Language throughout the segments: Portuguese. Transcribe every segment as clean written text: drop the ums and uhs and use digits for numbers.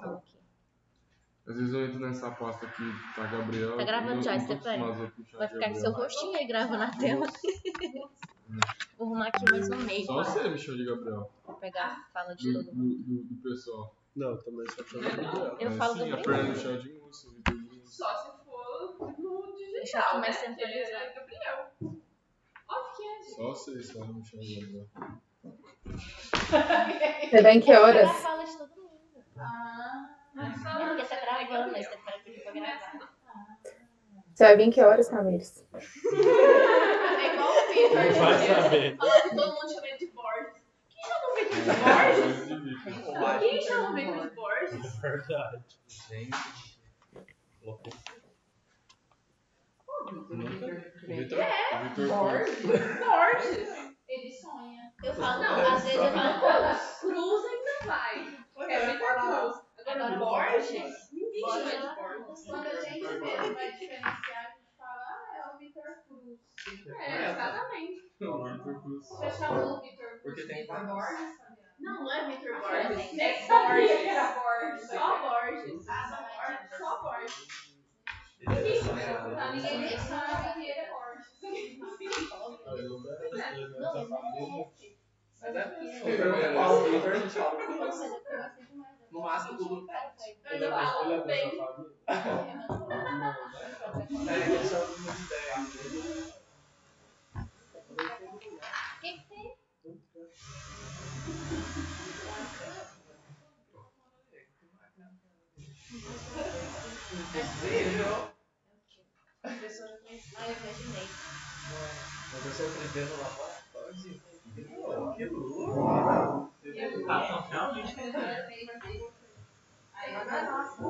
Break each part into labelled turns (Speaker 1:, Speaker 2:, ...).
Speaker 1: falou aqui.
Speaker 2: Às vezes eu entro nessa pasta aqui, tá Gabriel.
Speaker 1: Tá gravando já,
Speaker 2: Stefani?
Speaker 1: Vai ficar com seu rostinho aí gravando na tela. Vou arrumar aqui mais um meio.
Speaker 2: Só você me chama de Gabriel.
Speaker 1: Vou pegar a fala de todo mundo.
Speaker 2: Do pessoal.
Speaker 3: Não, também só chama de Gabriel.
Speaker 1: Eu falo
Speaker 2: sim,
Speaker 1: Gabriel.
Speaker 2: a Fernanda me chama de Múcio, o Vitor de Múcio.
Speaker 4: Só se for no digital,
Speaker 1: Deixa aqui mais
Speaker 4: né?
Speaker 1: centralizado.
Speaker 4: É Gabriel. Óbvio que é, gente.
Speaker 2: Só vocês só me chamam de Gabriel.
Speaker 5: Você vai em que horas?
Speaker 1: Pegar a fala de todo mundo. É porque tá gravando, mas você pode pedir pra gravar.
Speaker 5: Você vai vir em que horas, Tamires?
Speaker 4: É igual o Vitor.
Speaker 3: Não vai saber.
Speaker 4: Falando que todo mundo chama ele de Borges. Quem chama o Vitor de Borges? Quem chama o Vitor de Borges?
Speaker 3: Verdade.
Speaker 6: Gente. Louco.
Speaker 2: Vitor
Speaker 4: Borges. Ele sonha.
Speaker 1: Eu falo, não, às vezes eu falo
Speaker 4: Cruz ainda vai. É Vitor Cruz. Agora Borges. Ninguém chama ele de Borges.
Speaker 7: Quando a gente mesmo vai diferenciar, a gente fala, é o Vitor Cruz.
Speaker 4: É, exatamente.
Speaker 2: Vitor Cruz.
Speaker 7: Você chamou o Vitor Cruz
Speaker 6: Porque tem
Speaker 7: Vitor Borges, Fabiana?
Speaker 4: Não é Vitor Borges.
Speaker 7: Borges.
Speaker 4: É Borges.
Speaker 7: Era Borges.
Speaker 4: Só Borges.
Speaker 7: Ah, não é Borges.
Speaker 4: Só Borges.
Speaker 7: Não, ninguém nem sabe que ele é Borges.
Speaker 6: Mas é porque qual o Vitor a gente fala Cruz. No máximo do
Speaker 4: Eu falo bem.
Speaker 6: É, que chama de mulher.
Speaker 1: o que que tem?
Speaker 6: É possível.
Speaker 1: Ah, eu imaginei.
Speaker 6: Mas eu sou 3D no laboratório. Que louco. Educação realmente.
Speaker 7: Aí, nossa.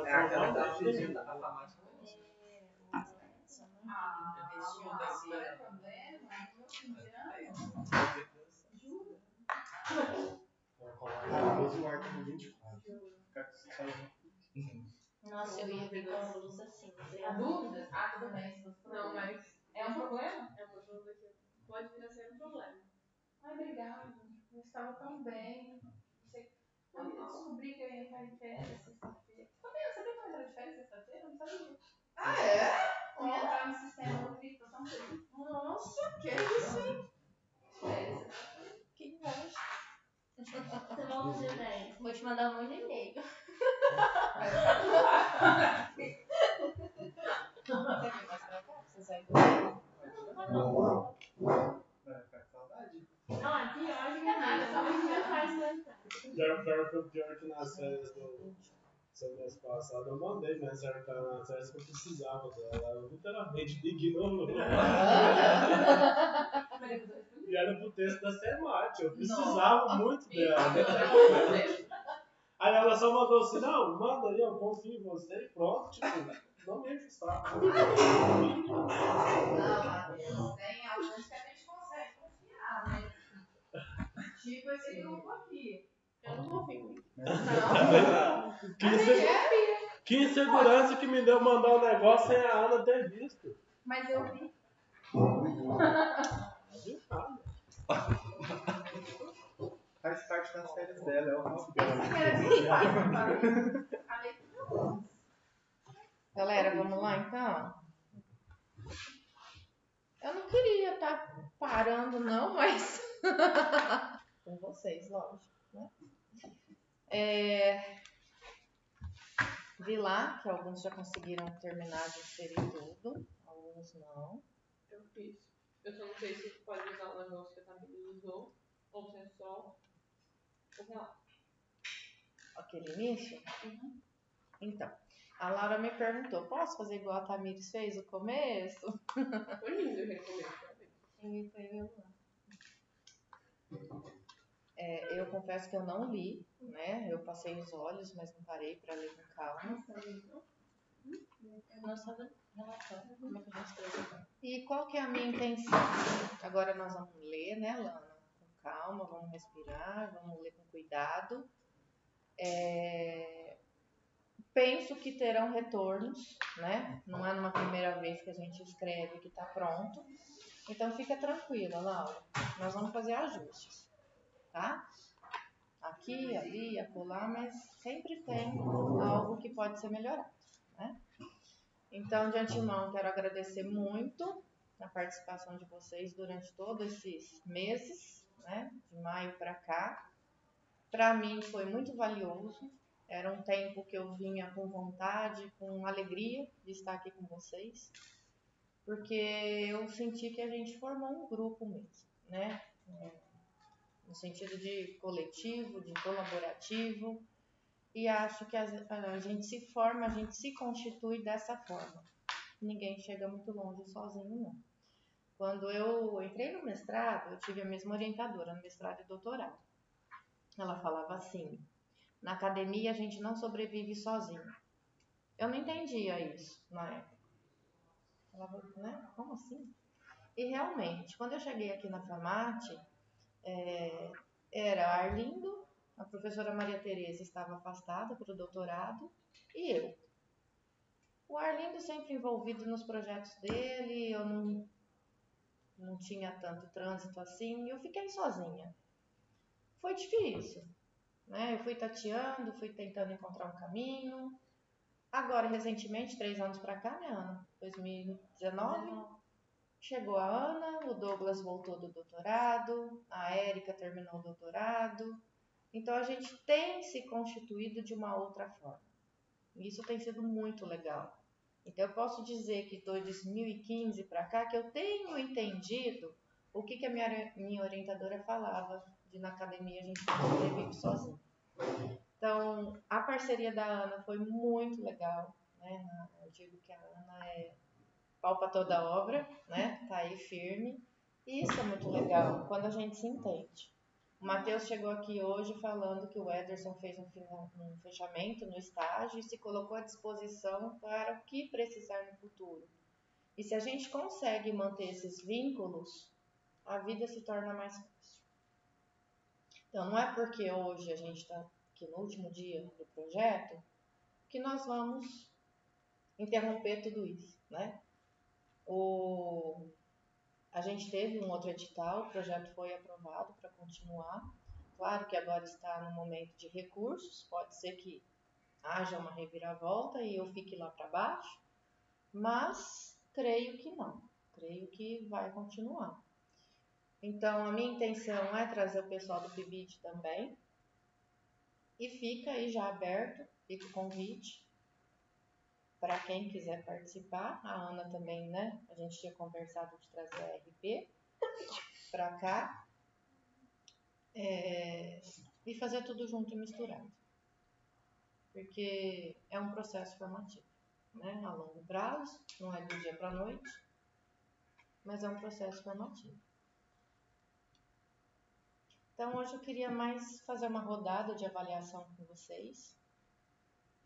Speaker 6: É aquela da pedindo da matemática.
Speaker 7: Não é problema, eu 15 anos.
Speaker 1: Nossa, eu ia vir com a luz assim.
Speaker 7: A dúvida? Ah, tudo bem.
Speaker 4: Não, mas
Speaker 7: É um problema?
Speaker 4: é uma dúvida que pode vir a ser um problema.
Speaker 7: Ai, obrigada. Eu estava tão bem. Quando eu descobri que eu ia entrar em férias sexta-feira. Sabia que eu ia entrar de férias sexta-feira? Eu não sabia.
Speaker 4: Ah, é?
Speaker 7: Eu ia entrar no sistema Nutri, tô tão feliz.
Speaker 4: Nossa, que isso, hein?
Speaker 7: Férias sexta-feira.
Speaker 1: Que inveja. Você vai fazer, velho? Vou te mandar um monte de e-mail. Você vem mais pra cá? Você sai do
Speaker 7: Não, é pior que nada. Só um dia faz
Speaker 3: Pior que nas férias do semestre passado eu mandei mensagem pra ela nas férias que eu precisava dela. Ela literalmente me ignorou. E era pro texto da Semate, eu precisava muito dela. Aí ela só mandou assim, não, manda aí, eu confio em você e pronto, tipo, não me enche o saco.
Speaker 7: Não, Matheus, tem alguns que a gente consegue confiar, né? Tipo esse grupo aqui.
Speaker 4: Eu não confio em mim.
Speaker 3: Que insegurança que me deu mandar um negócio sem a Ana ter visto.
Speaker 7: Mas eu vi.
Speaker 6: Faz parte das férias dela, é o hobby
Speaker 5: Galera, vamos lá então? Eu não queria estar parando não, mas com vocês, lógico, né? Vi lá que alguns já conseguiram terminar de inserir tudo, alguns não.
Speaker 4: Eu fiz. Eu só não sei se pode usar o negócio que a Tamires usou, ou se é só o relato.
Speaker 5: Aquele início? Então, a Laura me perguntou, posso fazer igual a Tamires fez no começo?
Speaker 4: Foi lindo, eu recomendo.
Speaker 1: Sim, foi eu lá.
Speaker 5: Eu confesso que eu não li, né? Eu passei os olhos, mas não parei para ler com calma.
Speaker 1: Nossa, relatório. Como é que a gente escreve?
Speaker 5: E qual que é a minha intenção? Agora nós vamos ler, né, Lana? Com calma, vamos respirar, vamos ler com cuidado. Penso que terão retornos, né? Não é numa primeira vez que a gente escreve que está pronto. Então fica tranquila, Laura. Nós vamos fazer ajustes, tá? Aqui aqui, ali, acolá, mas sempre tem algo que pode ser melhorado, né? Então, de antemão, quero agradecer muito a participação de vocês durante todos esses meses, né, de maio para cá. Para mim foi muito valioso, era um tempo que eu vinha com vontade, com alegria de estar aqui com vocês, porque eu senti que a gente formou um grupo mesmo, né, no sentido de coletivo, de colaborativo, e acho que a gente se forma, a gente se constitui dessa forma. Ninguém chega muito longe sozinho, não. Quando eu entrei no mestrado, eu tive a mesma orientadora no mestrado e doutorado. Ela falava assim, na academia a gente não sobrevive sozinho. Eu não entendia isso na época. Falava, né? Como assim? E realmente, quando eu cheguei aqui na FAMAT, era Arlindo, a professora Maria Tereza estava afastada para o doutorado, e eu. O Arlindo sempre envolvido nos projetos dele, eu não tinha tanto trânsito assim, e eu fiquei sozinha. Foi difícil, né? Eu fui tateando, fui tentando encontrar um caminho. Agora, recentemente, 3 anos para cá, né, Ana? 2019, chegou a Ana, o Douglas voltou do doutorado, a Érica terminou o doutorado. Então, a gente tem se constituído de uma outra forma. E isso tem sido muito legal. Então, eu posso dizer que 2015 para cá, que eu tenho entendido o que a minha orientadora falava, de na academia a gente não sobrevive sozinho. Então, a parceria da Ana foi muito legal, né? Eu digo que a Ana é pau para toda obra, né? Tá aí firme. E isso é muito legal, quando a gente se entende. O Matheus chegou aqui hoje falando que o Ederson fez um fechamento no estágio e se colocou à disposição para o que precisar no futuro. E se a gente consegue manter esses vínculos, a vida se torna mais fácil. Então, não é porque hoje a gente está aqui no último dia do projeto que nós vamos interromper tudo isso, né? A gente teve um outro edital, o projeto foi aprovado para continuar. Claro que agora está no momento de recursos, pode ser que haja uma reviravolta e eu fique lá para baixo, mas creio que não, creio que vai continuar. Então, a minha intenção é trazer o pessoal do PIBID também, e fica aí já aberto, fica o convite para quem quiser participar. A Ana também, né? A gente tinha conversado de trazer a RP para cá. E fazer tudo junto e misturado. Porque é um processo formativo, né? A longo prazo, não é do dia para a noite, mas é um processo formativo. Então, hoje eu queria mais fazer uma rodada de avaliação com vocês,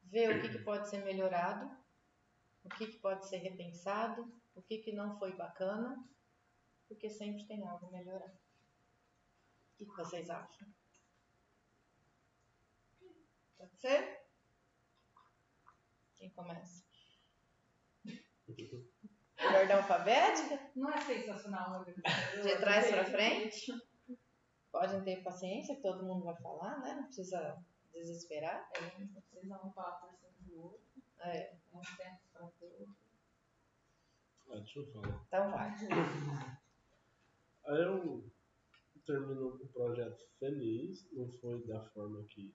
Speaker 5: ver o que pode ser melhorado, o que pode ser repensado, o que não foi bacana, porque sempre tem algo a melhorar. O que vocês acham? Pode ser? Quem começa? Ordem alfabética?
Speaker 7: Não é sensacional,
Speaker 5: De trás para frente? Podem ter paciência, que todo mundo vai falar, né? Não precisa desesperar.
Speaker 7: Vocês vão falar por cima do outro. Uns tempos para ter.
Speaker 3: Deixa eu falar.
Speaker 5: Então vai.
Speaker 3: Aí eu termino o projeto feliz, não foi da forma que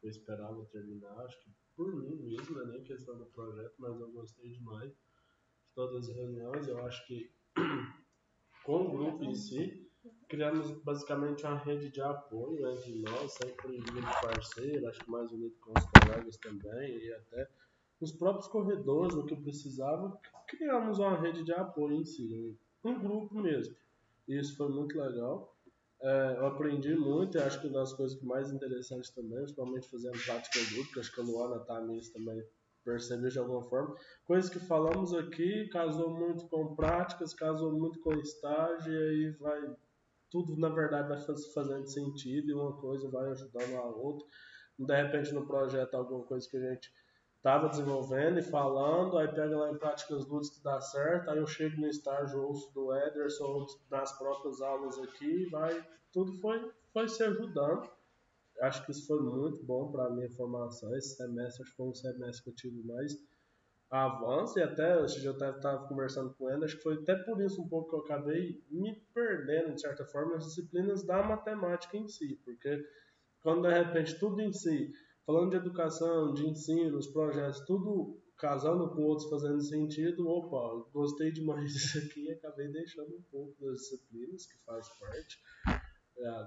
Speaker 3: eu esperava terminar, acho que por mim mesmo, não é nem questão do projeto, mas eu gostei demais de todas as reuniões. Eu acho que com o grupo em si, criamos basicamente uma rede de apoio entre nós, sempre muito parceiro, acho que mais unido com os colegas também, e até nos próprios corredores, no que eu precisava, criamos uma rede de apoio em si, um grupo mesmo. E isso foi muito legal. Eu aprendi muito, e acho que uma das coisas que mais interessantes também, principalmente fazendo prática dupla, acho que a Luana tá nisso também, percebeu de alguma forma. Coisas que falamos aqui, casou muito com práticas, casou muito com estágio, e aí vai, tudo na verdade vai fazendo sentido, e uma coisa vai ajudando a outra. De repente no projeto alguma coisa que a gente estava desenvolvendo e falando, aí pega lá em práticas lúdicas que dá certo, aí eu chego no estágio, ouço do Ederson, nas próprias aulas aqui, vai, tudo foi se ajudando. acho que isso foi muito bom para a minha formação. Esse semestre acho que foi um semestre que eu tive mais avanço, e até esse dia eu estava conversando com ele, acho que foi até por isso um pouco que eu acabei me perdendo, de certa forma, nas disciplinas da matemática em si, porque quando de repente tudo em si, falando de educação, de ensino, os projetos, tudo casando com outros fazendo sentido, opa, gostei demais disso aqui e acabei deixando um pouco das disciplinas que faz parte.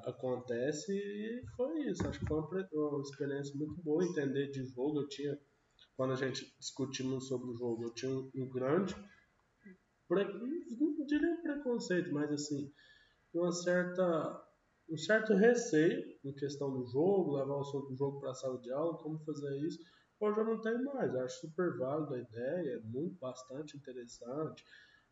Speaker 3: Acontece e foi isso. Acho que foi uma experiência muito boa entender de jogo. Eu tinha, quando a gente discutimos sobre o jogo, eu tinha um grande, não diria preconceito, mas assim, um certo receio em questão do jogo, levar o jogo para a sala de aula, como fazer isso. Hoje eu não tenho mais. Eu acho super válido a ideia, é muito, bastante interessante.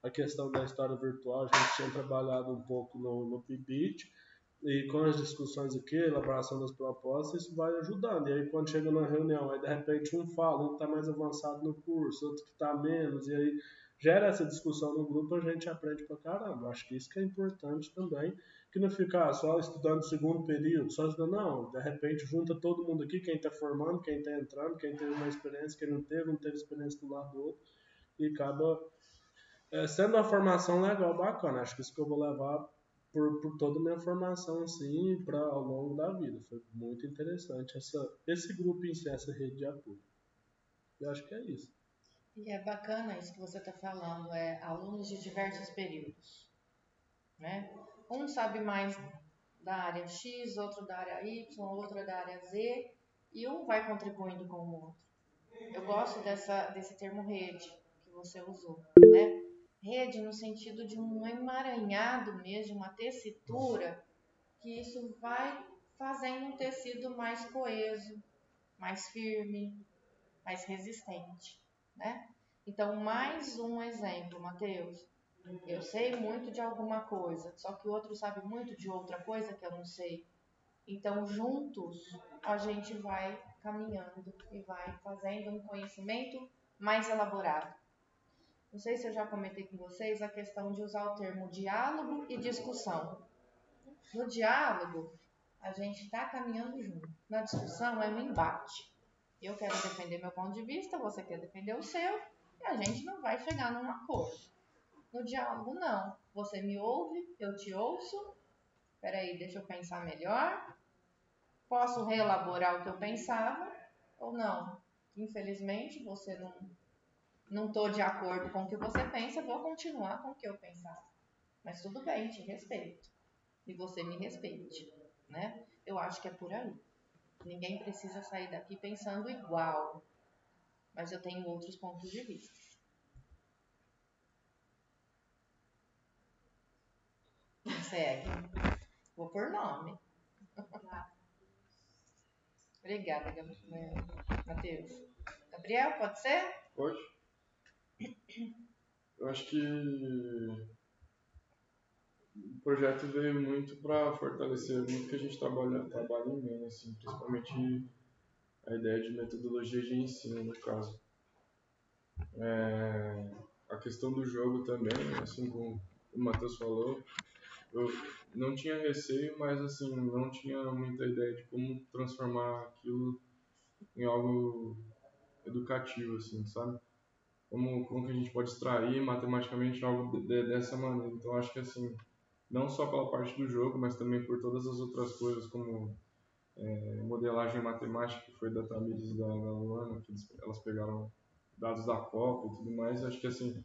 Speaker 3: A questão da história virtual, a gente tinha trabalhado um pouco no PIBIT, e com as discussões aqui, a elaboração das propostas, isso vai ajudando. E aí quando chega na reunião, aí de repente um fala, um está mais avançado no curso, outro que está menos, e aí gera essa discussão no grupo, a gente aprende pra caramba. Acho que isso que é importante também, que não ficar só estudando segundo período, só estudando, não, de repente junta todo mundo aqui, quem está formando, quem está entrando, quem teve uma experiência, quem não teve experiência do lado do outro, e acaba sendo uma formação legal, bacana. Acho que isso que eu vou levar por toda a minha formação, assim, ao longo da vida. Foi muito interessante esse grupo em si, essa rede de apoio. Eu acho que é isso.
Speaker 5: E é bacana isso que você está falando, alunos de diversos períodos, né? Um sabe mais da área X, outro da área Y, outro da área Z, e um vai contribuindo com o outro. Eu gosto desse termo rede que você usou, né? Rede no sentido de um emaranhado mesmo, uma tessitura, que isso vai fazendo um tecido mais coeso, mais firme, mais resistente, né? Então, mais um exemplo, Matheus. Eu sei muito de alguma coisa, só que o outro sabe muito de outra coisa que eu não sei. Então, juntos, a gente vai caminhando e vai fazendo um conhecimento mais elaborado. Não sei se eu já comentei com vocês a questão de usar o termo diálogo e discussão. No diálogo, a gente está caminhando junto. Na discussão, é um embate. Eu quero defender meu ponto de vista, você quer defender o seu, e a gente não vai chegar num acordo. No diálogo, não. Você me ouve, eu te ouço. Peraí, deixa eu pensar melhor. Posso reelaborar o que eu pensava ou não? Infelizmente, você não estou de acordo com o que você pensa, vou continuar com o que eu pensava. Mas tudo bem, te respeito. E você me respeite, né? Eu acho que é por aí. Ninguém precisa sair daqui pensando igual, mas eu tenho outros pontos de vista. Segue. Vou por nome. Obrigada, Matheus. Gabriel, pode ser?
Speaker 2: Pode. Eu acho que o projeto veio muito para fortalecer muito que a gente trabalha em mim, assim, principalmente a ideia de metodologia de ensino, no caso. A questão do jogo também, assim como o Matheus falou, eu não tinha receio, mas assim, não tinha muita ideia de como transformar aquilo em algo educativo, assim, sabe? Como que a gente pode extrair matematicamente algo dessa maneira. Então, acho que assim, não só pela parte do jogo, mas também por todas as outras coisas, como modelagem matemática, que foi da Tamires e da Luana, que elas pegaram dados da Copa e tudo mais, acho que assim,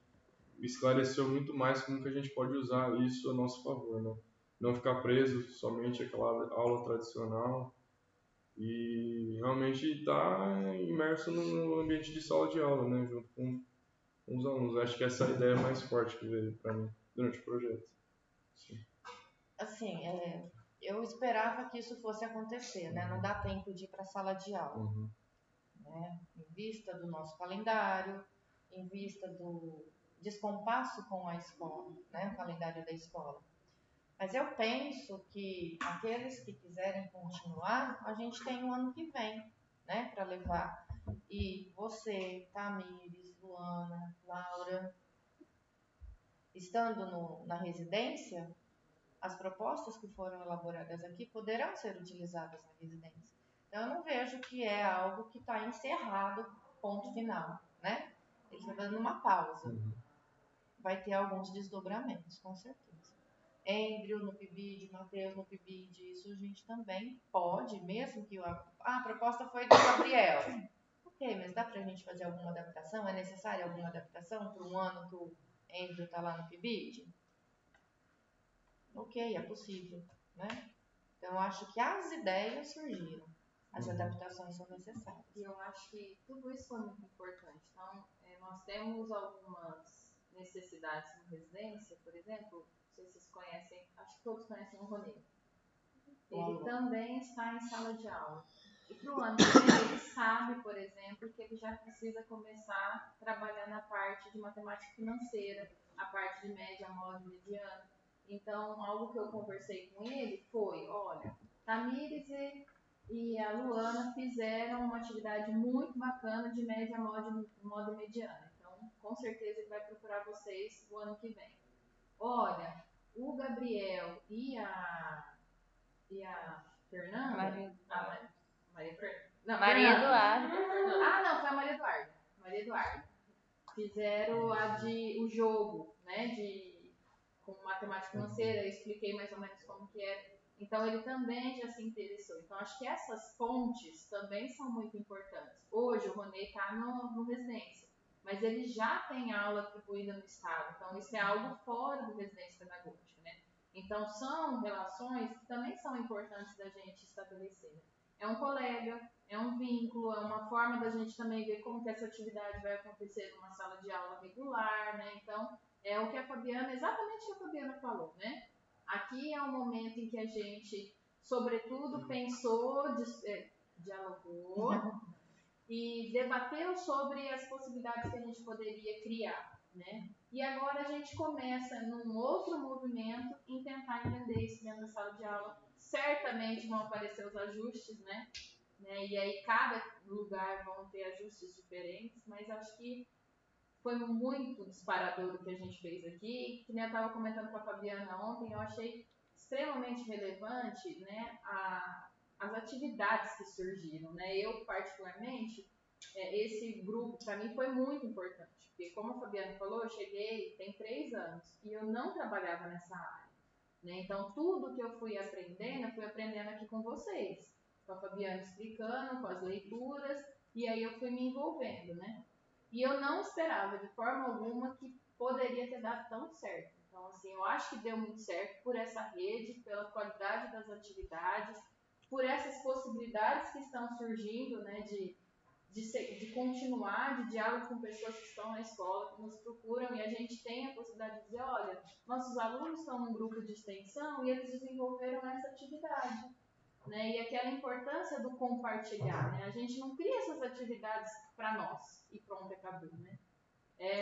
Speaker 2: esclareceu muito mais como que a gente pode usar isso a nosso favor, né? Não ficar preso somente àquela aula tradicional e realmente estar imerso no ambiente de sala de aula, né? Junto com os alunos. Acho que essa é a ideia mais forte que veio para mim durante o projeto. Sim.
Speaker 5: Assim, eu esperava que isso fosse acontecer, né? Não dá tempo de ir para a sala de aula. Né? Em vista do nosso calendário, em vista do descompasso com a escola, né? O calendário da escola. Mas eu penso que aqueles que quiserem continuar, a gente tem o ano que vem, né? Para levar. E você, Tamires, Luana, Laura, estando na residência, as propostas que foram elaboradas aqui poderão ser utilizadas na residência. Então, eu não vejo que é algo que está encerrado, ponto final, né? Ele está dando uma pausa. Vai ter alguns desdobramentos, com certeza. Andrew no PIBID, Matheus no PIBID, isso a gente também pode, mesmo que a proposta foi do Gabriel. Ok, mas dá pra gente fazer alguma adaptação? É necessária alguma adaptação para um ano que o Andrew está lá no PIBID? Ok, é possível, né? Então, eu acho que as ideias surgiram, as adaptações são necessárias.
Speaker 8: E eu acho que tudo isso foi muito importante. Então, nós temos algumas necessidades na residência, por exemplo, não sei se vocês conhecem, acho que todos conhecem o Ronê. Ele também está em sala de aula. E para o ano que vem, ele sabe, por exemplo, que ele já precisa começar a trabalhar na parte de matemática financeira, a parte de média, módulo, mediano. Então, algo que eu conversei com ele foi, olha, Tamires e a Luana fizeram uma atividade muito bacana de média, módulo, mediano. Então, com certeza ele vai procurar vocês o ano que vem. Olha, o Gabriel e a Fernanda...
Speaker 1: Maria Eduarda.
Speaker 8: Não, foi a Maria Eduarda. Maria Eduarda. Fizeram o jogo, né, com matemática financeira, eu expliquei mais ou menos como que é. Então, ele também já se interessou. Então, acho que essas pontes também são muito importantes. Hoje, o Ronê está no residência, mas ele já tem aula atribuída no Estado. Então, isso é algo fora do residência pedagógica, né? Então, são relações que também são importantes da gente estabelecer. É um colega, é um vínculo, é uma forma da gente também ver como que essa atividade vai acontecer numa sala de aula regular, né? Então, é o que a Fabiana, exatamente o que a Fabiana falou, né? Aqui é um momento em que a gente, sobretudo, pensou, dialogou e debateu sobre as possibilidades que a gente poderia criar, né? E agora a gente começa num outro movimento em tentar entender isso dentro da sala de aula. Certamente vão aparecer os ajustes, né? E aí cada lugar vão ter ajustes diferentes, mas acho que foi muito disparador o que a gente fez aqui. Que nem eu estava comentando com a Fabiana ontem, eu achei extremamente relevante, né, as atividades que surgiram, né? Eu, particularmente, esse grupo, para mim, foi muito importante. Porque, como a Fabiana falou, eu cheguei tem 3 anos e eu não trabalhava nessa área, né? Então, tudo que eu fui aprendendo aqui com vocês. Com a Fabiana explicando, com as leituras, e aí eu fui me envolvendo, né? E eu não esperava, de forma alguma, que poderia ter dado tão certo. Então, assim, eu acho que deu muito certo por essa rede, pela qualidade das atividades, por essas possibilidades que estão surgindo, né, de continuar, de diálogo com pessoas que estão na escola, que nos procuram, e a gente tem a possibilidade de dizer, olha, nossos alunos estão num grupo de extensão e eles desenvolveram essa atividade. Né? E aquela importância do compartilhar, né? A gente não cria essas atividades para nós e pronto, acabou, né?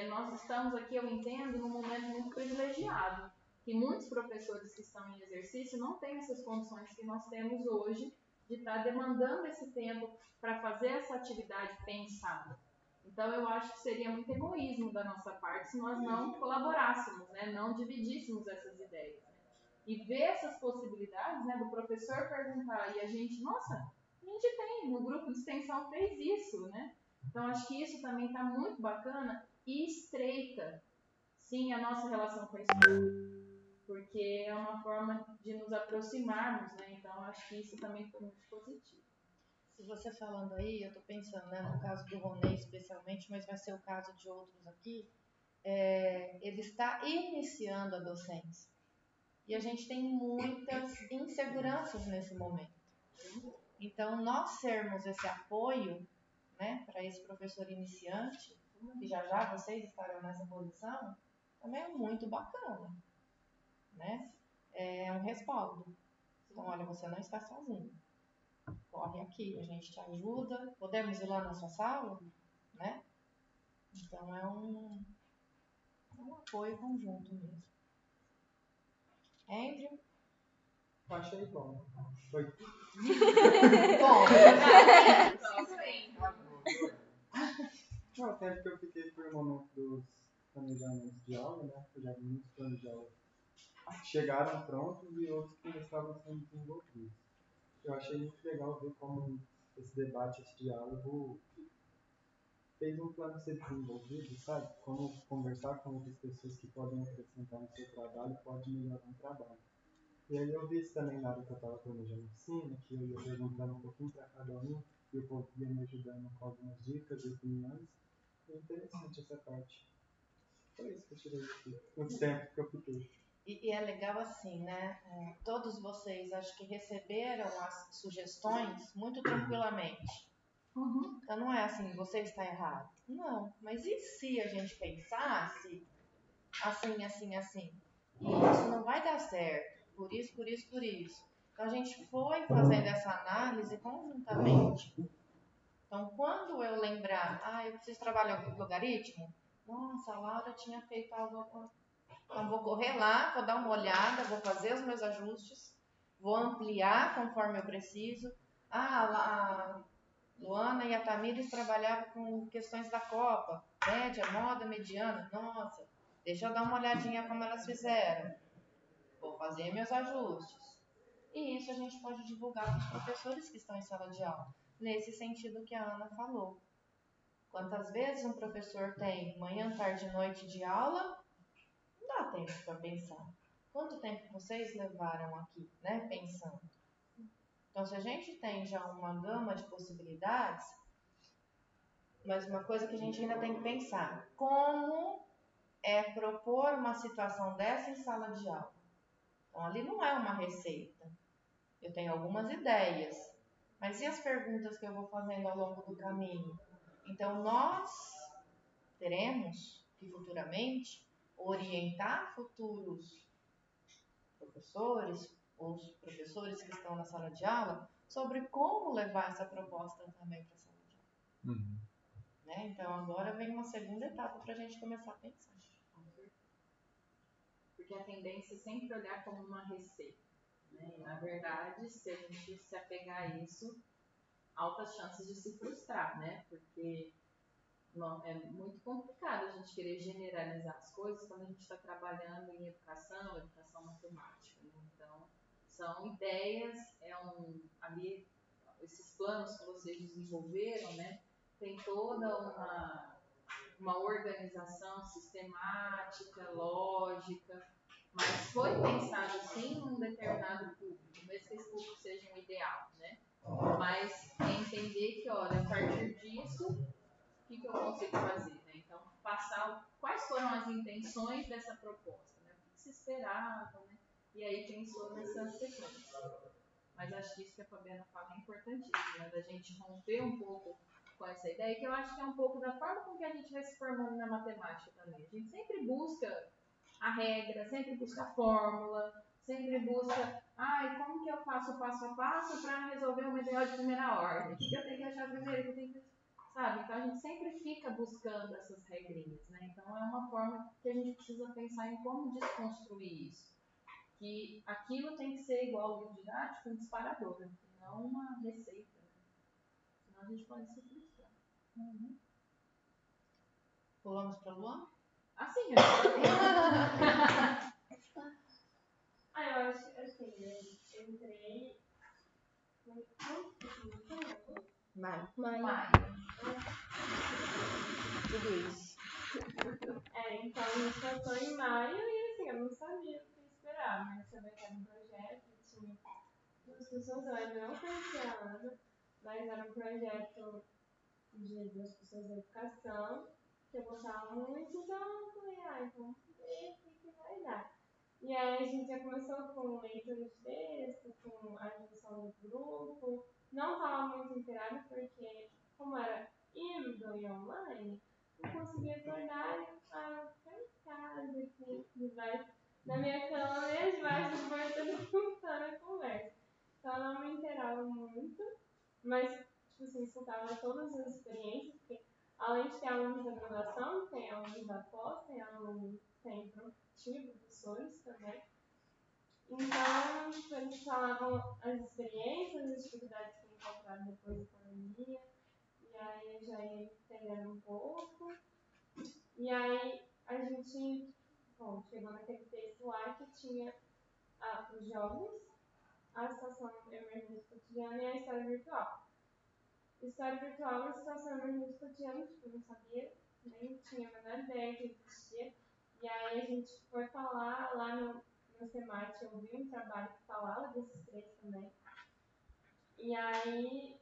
Speaker 8: Nós estamos aqui, eu entendo, num momento muito privilegiado, que muitos professores que estão em exercício não têm essas condições que nós temos hoje de estar demandando esse tempo para fazer essa atividade pensada. Então, eu acho que seria muito egoísmo da nossa parte se nós não colaborássemos, né? Não dividíssemos essas ideias. E ver essas possibilidades, né, do professor perguntar e a gente, nossa, a gente tem, no grupo de extensão fez isso, né? Então, acho que isso também está muito bacana e estreita, sim, a nossa relação com a escola. Porque é uma forma de nos aproximarmos, né? Então, acho que isso também foi muito positivo.
Speaker 5: E você falando aí, eu estou pensando, né, no caso do Ronê especialmente, mas vai ser o caso de outros aqui, ele está iniciando a docência. E a gente tem muitas inseguranças nesse momento. Então, nós sermos esse apoio, né, para esse professor iniciante, que já vocês estarão nessa posição, também é muito bacana, né? É um respaldo. Então, olha, você não está sozinho. Corre aqui, a gente te ajuda. Podemos ir lá na sua sala, né? Então, é um apoio conjunto mesmo. Andrew?
Speaker 6: Eu achei bom. Foi.
Speaker 5: Bom,
Speaker 6: Não, até porque eu fiquei por um momento dos planejamentos de aula, né? Eu já vi muitos planos de aula
Speaker 9: chegaram prontos e outros que ainda estavam sendo desenvolvidos. Eu achei muito legal ver como esse debate, esse diálogo fez um plano ser desenvolvido, sabe? Como conversar com outras pessoas que podem acrescentar no seu trabalho pode melhorar o trabalho. E aí eu vi isso também na hora que eu estava planejando a oficina, que eu ia perguntando um pouquinho para cada um, e o povo ia me ajudando com algumas dicas e opiniões. É interessante essa parte. Foi isso que eu tirei aqui, no tempo que eu fiquei.
Speaker 5: E é legal assim, né? Todos vocês acho que receberam as sugestões muito tranquilamente. Então não é assim, você está errado. Não, mas e se a gente pensasse assim, assim, assim? E isso não vai dar certo, por isso, por isso, por isso. Então a gente foi fazendo essa análise conjuntamente. Então quando eu lembrar, eu preciso trabalhar com logaritmo, nossa, a Laura tinha feito algo. Então vou correr lá, vou dar uma olhada, vou fazer os meus ajustes, vou ampliar conforme eu preciso. A Luana e a Tamires trabalhavam com questões da Copa, média, moda, mediana. Nossa, deixa eu dar uma olhadinha como elas fizeram. Vou fazer meus ajustes. E isso a gente pode divulgar para os professores que estão em sala de aula, nesse sentido que a Ana falou. Quantas vezes um professor tem manhã, tarde e noite de aula? Não dá tempo para pensar. Quanto tempo vocês levaram aqui, né, pensando? Então, se a gente tem já uma gama de possibilidades, mas uma coisa que a gente ainda tem que pensar, como é propor uma situação dessa em sala de aula? Então, ali não é uma receita. Eu tenho algumas ideias, mas e as perguntas que eu vou fazendo ao longo do caminho? Então, nós teremos que futuramente orientar futuros professores, ou os professores que estão na sala de aula, sobre como levar essa proposta também para a sala de aula. Né? Então agora vem uma segunda etapa para a gente começar a pensar.
Speaker 8: Porque a tendência é sempre olhar como uma receita. Né? E, na verdade, se a gente se apegar a isso, altas chances de se frustrar, né? Porque é muito complicado a gente querer generalizar as coisas quando a gente está trabalhando em educação matemática. Né? Então, são ideias, ali, esses planos que vocês desenvolveram, né? Tem toda uma organização sistemática, lógica, mas foi pensado sim num determinado público, mesmo que esse público seja um ideal, né? Mas entender que, olha, a partir disso, o que eu consigo fazer, né? Então, passar quais foram as intenções dessa proposta, né? O que se esperava, né? E aí pensou nessa sequência. Mas acho que isso que a Fabiana fala é importantíssimo, né? Da gente romper um pouco com essa ideia, que eu acho que é um pouco da forma com que a gente vai se formando na matemática também. A gente sempre busca a regra, sempre busca a fórmula, sempre busca, como que eu faço o passo a passo para resolver uma ideia de primeira ordem? O que eu tenho que achar primeiro? O que eu tenho que... Sabe? Então a gente sempre fica buscando essas regrinhas, né? Então é uma forma que a gente precisa pensar em como desconstruir isso. Que aquilo tem que ser igual ao livro didático, um disparador, né? Não uma receita. Né? Senão a gente pode se frustrar.
Speaker 5: Pulamos para o Luan?
Speaker 8: Assim,
Speaker 4: eu acho assim, eu entrei.
Speaker 5: Maio. Tudo isso.
Speaker 4: Então a gente passou em maio e assim, eu não sabia o que esperar, mas sabia que era um projeto, tinha duas pessoas, eu ainda não conhecia a Ana, mas era um projeto de duas pessoas da educação, que eu gostava muito, então eu falei, vamos ver o que vai dar. E aí a gente já começou com leitura de texto, com a junção do grupo, não estava muito inteirada porque, como era híbrido e online, não conseguia acordar e eu ficar em casa aqui, debaixo da minha cama mesmo, debaixo do banho, escutando a conversa. Então eu não me inteirava muito, mas, tipo assim, escutava todas as experiências, porque além de ter alunos da graduação, tem alunos da pós, tem professores também. Então, tipo, eles falavam as experiências, as dificuldades que encontraram depois da pandemia, e aí eu já ia entendendo um pouco. E aí a gente como? Chegou naquele texto lá que tinha os jogos, a situação emergente cotidiana e a história virtual. História virtual é situação emergente cotidiana, tipo, eu não sabia, nem tinha a menor ideia que existia. E aí a gente foi falar lá no SEMAT, eu vi um trabalho que falava desses três também. E aí,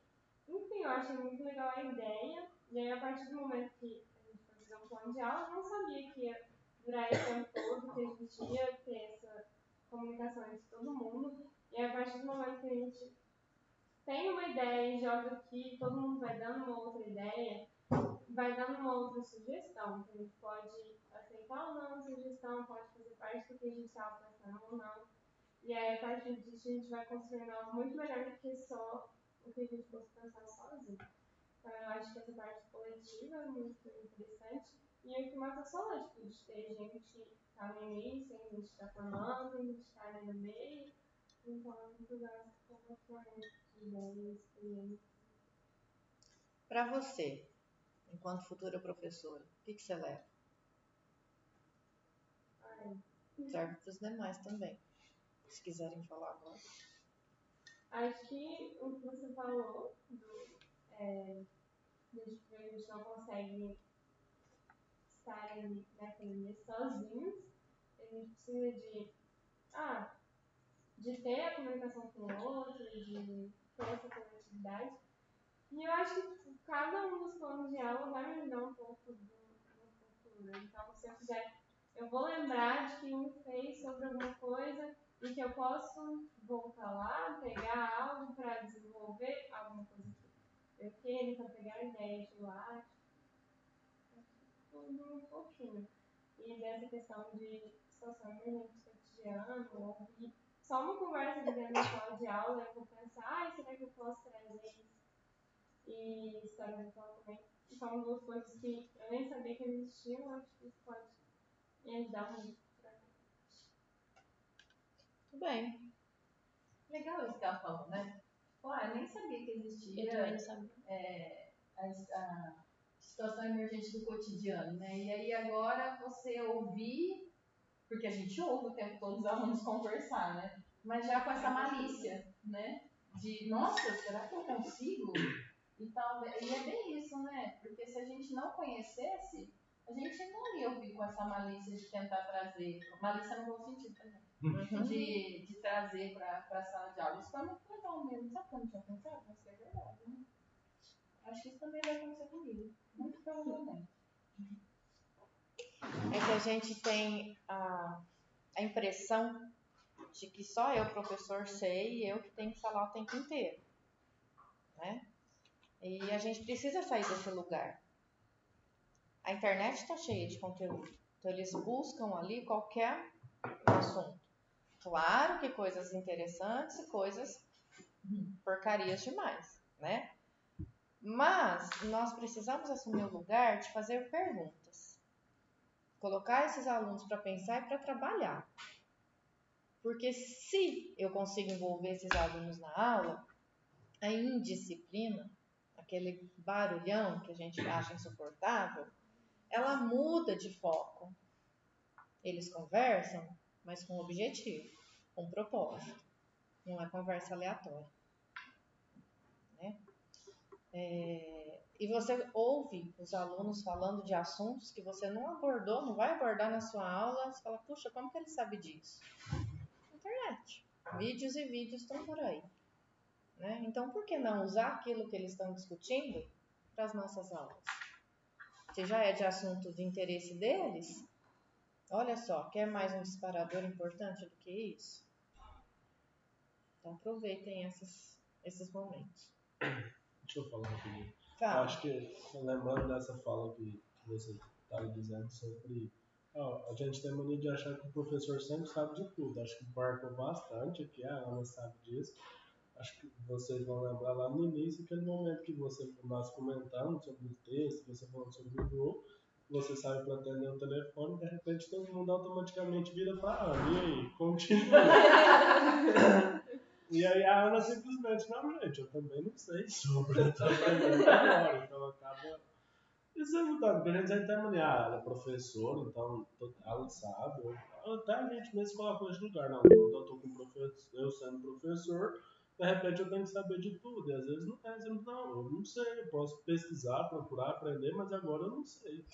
Speaker 4: enfim, eu achei muito legal a ideia. E aí, a partir do momento que a gente foi fazer um plano de aula, eu não sabia que ia durar esse tempo todo, que a gente ia ter essa comunicação entre todo mundo. E aí, a partir do momento que a gente tem uma ideia e joga aqui, todo mundo vai dando uma outra ideia, vai dando uma outra sugestão, que a gente pode aceitar ou não a sugestão, pode fazer parte do que a gente estava pensando ou não. E aí, a partir disso, a gente vai construindo algo muito melhor do que só o que a gente fosse pensar sozinho. Então, eu acho que essa parte coletiva é muito interessante. E o que o Matheus falou, tipo, de ter gente que está no início, tem gente que está formando, tem gente que está ali no meio. Então, é muito legal essa compartilhamento de ideias, experiências.
Speaker 5: Para você, enquanto futura professora, o que você leva? Serve para os demais também, se quiserem falar agora.
Speaker 4: Acho que o que você falou, desde que a gente não consegue estar ali na academia sozinhos, a gente precisa de ter a comunicação com o outro, de ter essa coletividade. E eu acho que cada um dos planos de aula vai me ajudar um pouco no futuro. Então, se eu quiser, eu vou lembrar de que um fez sobre alguma coisa e que eu posso voltar lá, pegar algo para desenvolver alguma coisa que eu queira, então pegar ideias de lá. Tudo um pouquinho. E dessa questão de situação emergente cotidiana, ou só uma conversa de dentro da sala de aula, eu vou pensar, será que eu posso trazer isso? E história virtual também. São duas coisas que eu nem sabia que existiam, acho que isso pode me ajudar muito pra frente.
Speaker 5: Tudo bem.
Speaker 8: Legal isso que ela falou, né? Pô, eu nem sabia que existia.
Speaker 5: Eu também não sabia.
Speaker 8: A situação emergente do cotidiano, né? E aí agora você ouvir, porque a gente ouve o tempo todo os alunos conversar, né? Mas já com essa malícia, né? De, nossa, será que eu consigo? E é bem isso, né? Porque se a gente não conhecesse, a gente não ia ouvir com essa malícia de tentar trazer, malícia no bom sentido também, de trazer para a sala de aula. Isso foi muito legal mesmo. Sabe que eu não tinha pensado? Mas é verdade, né? Acho que isso também vai acontecer comigo. Muito provavelmente.
Speaker 5: É que a gente tem a impressão de que só eu, professor, sei e eu que tenho que falar o tempo inteiro, né? E a gente precisa sair desse lugar. A internet está cheia de conteúdo, então eles buscam ali qualquer assunto. Claro que coisas interessantes e coisas porcarias demais, né? Mas nós precisamos assumir o lugar de fazer perguntas. Colocar esses alunos para pensar e para trabalhar. Porque se eu consigo envolver esses alunos na aula, a indisciplina, aquele barulhão que a gente acha insuportável, ela muda de foco. Eles conversam, mas com objetivo, com propósito. Não é conversa aleatória. Né? E você ouve os alunos falando de assuntos que você não abordou, não vai abordar na sua aula. Você fala, puxa, como que ele sabe disso? Internet. Vídeos e vídeos estão por aí. Né? Então, por que não usar aquilo que eles estão discutindo para as nossas aulas? Se já é de assunto de interesse deles, olha só, quer mais um disparador importante do que isso? Então, aproveitem esses momentos.
Speaker 3: Deixa eu falar rapidinho.
Speaker 5: Fala.
Speaker 3: Acho que, lembrando dessa fala que você estava dizendo sobre... a gente tem mania de achar que o professor sempre sabe de tudo. Acho que marcou bastante aqui, a Ana sabe disso. Acho que vocês vão lembrar lá no início, aquele momento que nós comentamos sobre o texto, você falando sobre o grupo, você sai para atender o telefone e de repente todo mundo automaticamente vira para a Ana. E aí, continua. E aí a Ana simplesmente, não, gente, eu também não sei sobre, eu tô aprendendo agora. Então acaba Isso é muito porque a gente sempre tem mania, ela é professora, então ela sabe. Até a gente mesmo coloca nesse lugar, não. Quando eu tô com professor, eu sendo professor, de repente eu tenho que saber de tudo. E às vezes não tem, sempre não, eu não sei, eu posso pesquisar, procurar, aprender, mas agora eu não sei.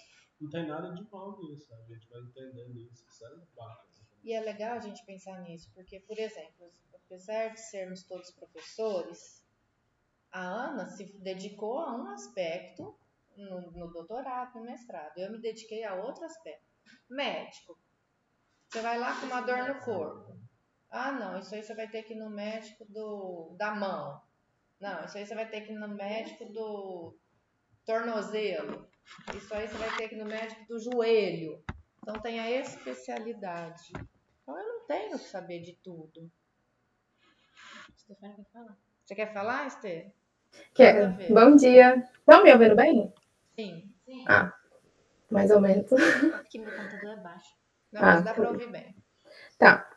Speaker 3: Não tem nada de mal nisso, a gente vai entendendo isso, isso é bacana.
Speaker 5: E é legal a gente pensar nisso, porque, por exemplo, apesar de sermos todos professores, a Ana se dedicou a um aspecto no doutorado, no mestrado. Eu me dediquei a outro aspecto. Médico. Você vai lá com uma dor no corpo. Ah, não, isso aí você vai ter que ir no médico da mão. Não, isso aí você vai ter que ir no médico do tornozelo. Isso aí você vai ter que ir no médico do joelho. Então tem a especialidade. Então eu não tenho que saber de tudo. Stefania quer falar? Você quer falar, Estê?
Speaker 10: Quero. Bom dia. Estão me ouvindo bem?
Speaker 5: Sim.
Speaker 10: Ah, mais ou menos.
Speaker 5: Aqui meu computador é baixo. Não, mas dá pra ouvir bem.
Speaker 10: Tá.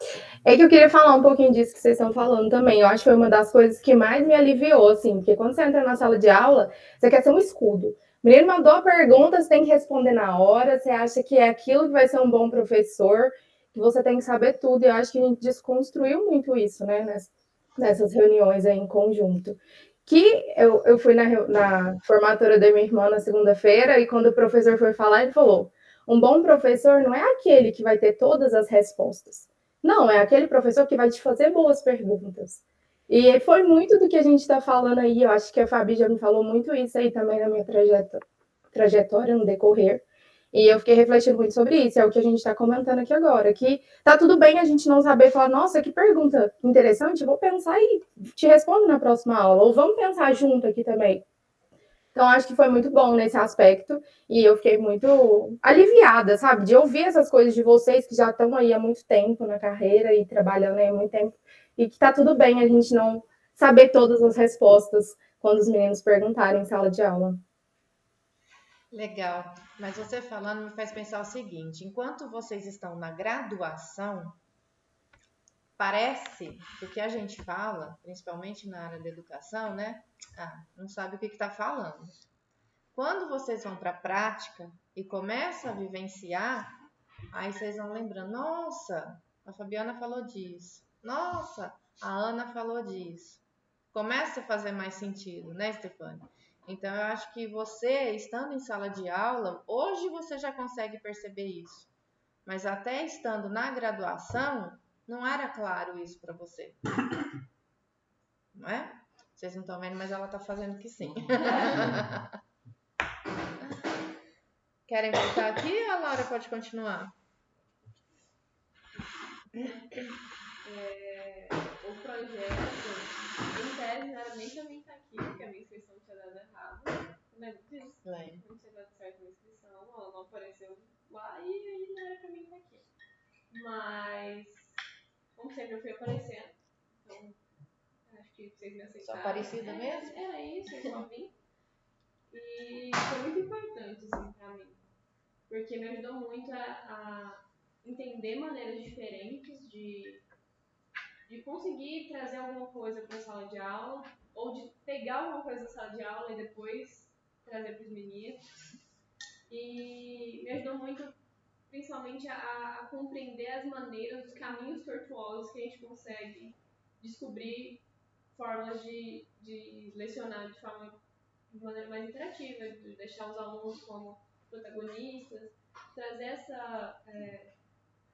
Speaker 10: É que eu queria falar um pouquinho disso que vocês estão falando também. Eu acho que foi uma das coisas que mais me aliviou, assim, porque quando você entra na sala de aula, você quer ser um escudo. O menino mandou a pergunta, você tem que responder na hora, você acha que é aquilo que vai ser um bom professor, que você tem que saber tudo. E eu acho que a gente desconstruiu muito isso, né, nessas reuniões aí em conjunto. Que eu fui na formatura da minha irmã na segunda-feira, e quando o professor foi falar, ele falou: um bom professor não é aquele que vai ter todas as respostas. Não, é aquele professor que vai te fazer boas perguntas. E foi muito do que a gente está falando aí. Eu acho que a Fabi já me falou muito isso aí também na minha trajetória no decorrer. E eu fiquei refletindo muito sobre isso. É o que a gente está comentando aqui agora. Que tá tudo bem a gente não saber falar, nossa, que pergunta interessante, vou pensar e te respondo na próxima aula. Ou vamos pensar junto aqui também. Então, acho que foi muito bom nesse aspecto. E eu fiquei muito aliviada, sabe? De ouvir essas coisas de vocês que já estão aí há muito tempo na carreira e trabalhando aí há muito tempo. E que tá tudo bem a gente não saber todas as respostas quando os meninos perguntarem em sala de aula.
Speaker 5: Legal. Mas você falando me faz pensar o seguinte: enquanto vocês estão na graduação, parece que o que a gente fala, principalmente na área da educação, né? Ah, não sabe o que está falando. Quando vocês vão para a prática e começam a vivenciar, aí vocês vão lembrando: nossa, a Fabiana falou disso. Nossa, a Ana falou disso. Começa a fazer mais sentido, né, Stefania? Então, eu acho que você, estando em sala de aula, hoje você já consegue perceber isso. Mas até estando na graduação, não era claro isso para você. Não é? Vocês não estão vendo, mas ela está fazendo que sim. Querem voltar aqui ou a Laura pode continuar?
Speaker 4: O projeto, em tese, não era nem pra mim estar aqui, porque a minha inscrição tinha dado errado. Não lembro disso. Não tinha dado certo a minha inscrição, ela não apareceu lá e aí não era pra mim estar aqui. Mas, como sempre, eu fui aparecendo. Então, acho que vocês me aceitaram.
Speaker 5: Só Aparecida mesmo?
Speaker 4: Era isso, eu só vim. E foi muito importante, assim, pra mim. Porque me ajudou muito a entender maneiras diferentes de conseguir trazer alguma coisa para a sala de aula, ou de pegar alguma coisa da sala de aula e depois trazer para os meninos. E me ajudou muito, principalmente, a compreender as maneiras, os caminhos tortuosos que a gente consegue descobrir formas de lecionar de maneira mais interativa, de deixar os alunos como protagonistas, trazer essa...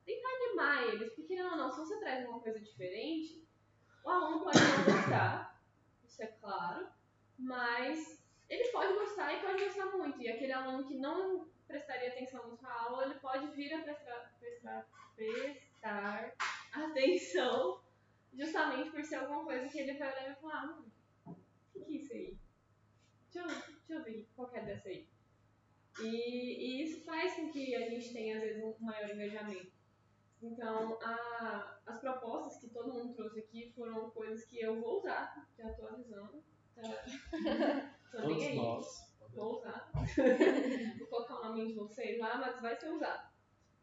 Speaker 4: tentar animar eles, porque querendo ou não, se você traz uma coisa diferente, o aluno pode não gostar, isso é claro, mas ele pode gostar e pode gostar muito. E aquele aluno que não prestaria atenção na sua aula, ele pode vir a prestar atenção justamente por ser alguma coisa que ele vai olhar e falar: o que é isso aí? Deixa eu ver qual que é dessa aí. E isso faz com que a gente tenha, às vezes, um maior engajamento. Então, as propostas que todo mundo trouxe aqui foram coisas que eu vou usar, já estou avisando. Tô nem aí. Vou usar. Vou colocar o nome de vocês lá, mas vai ser usado.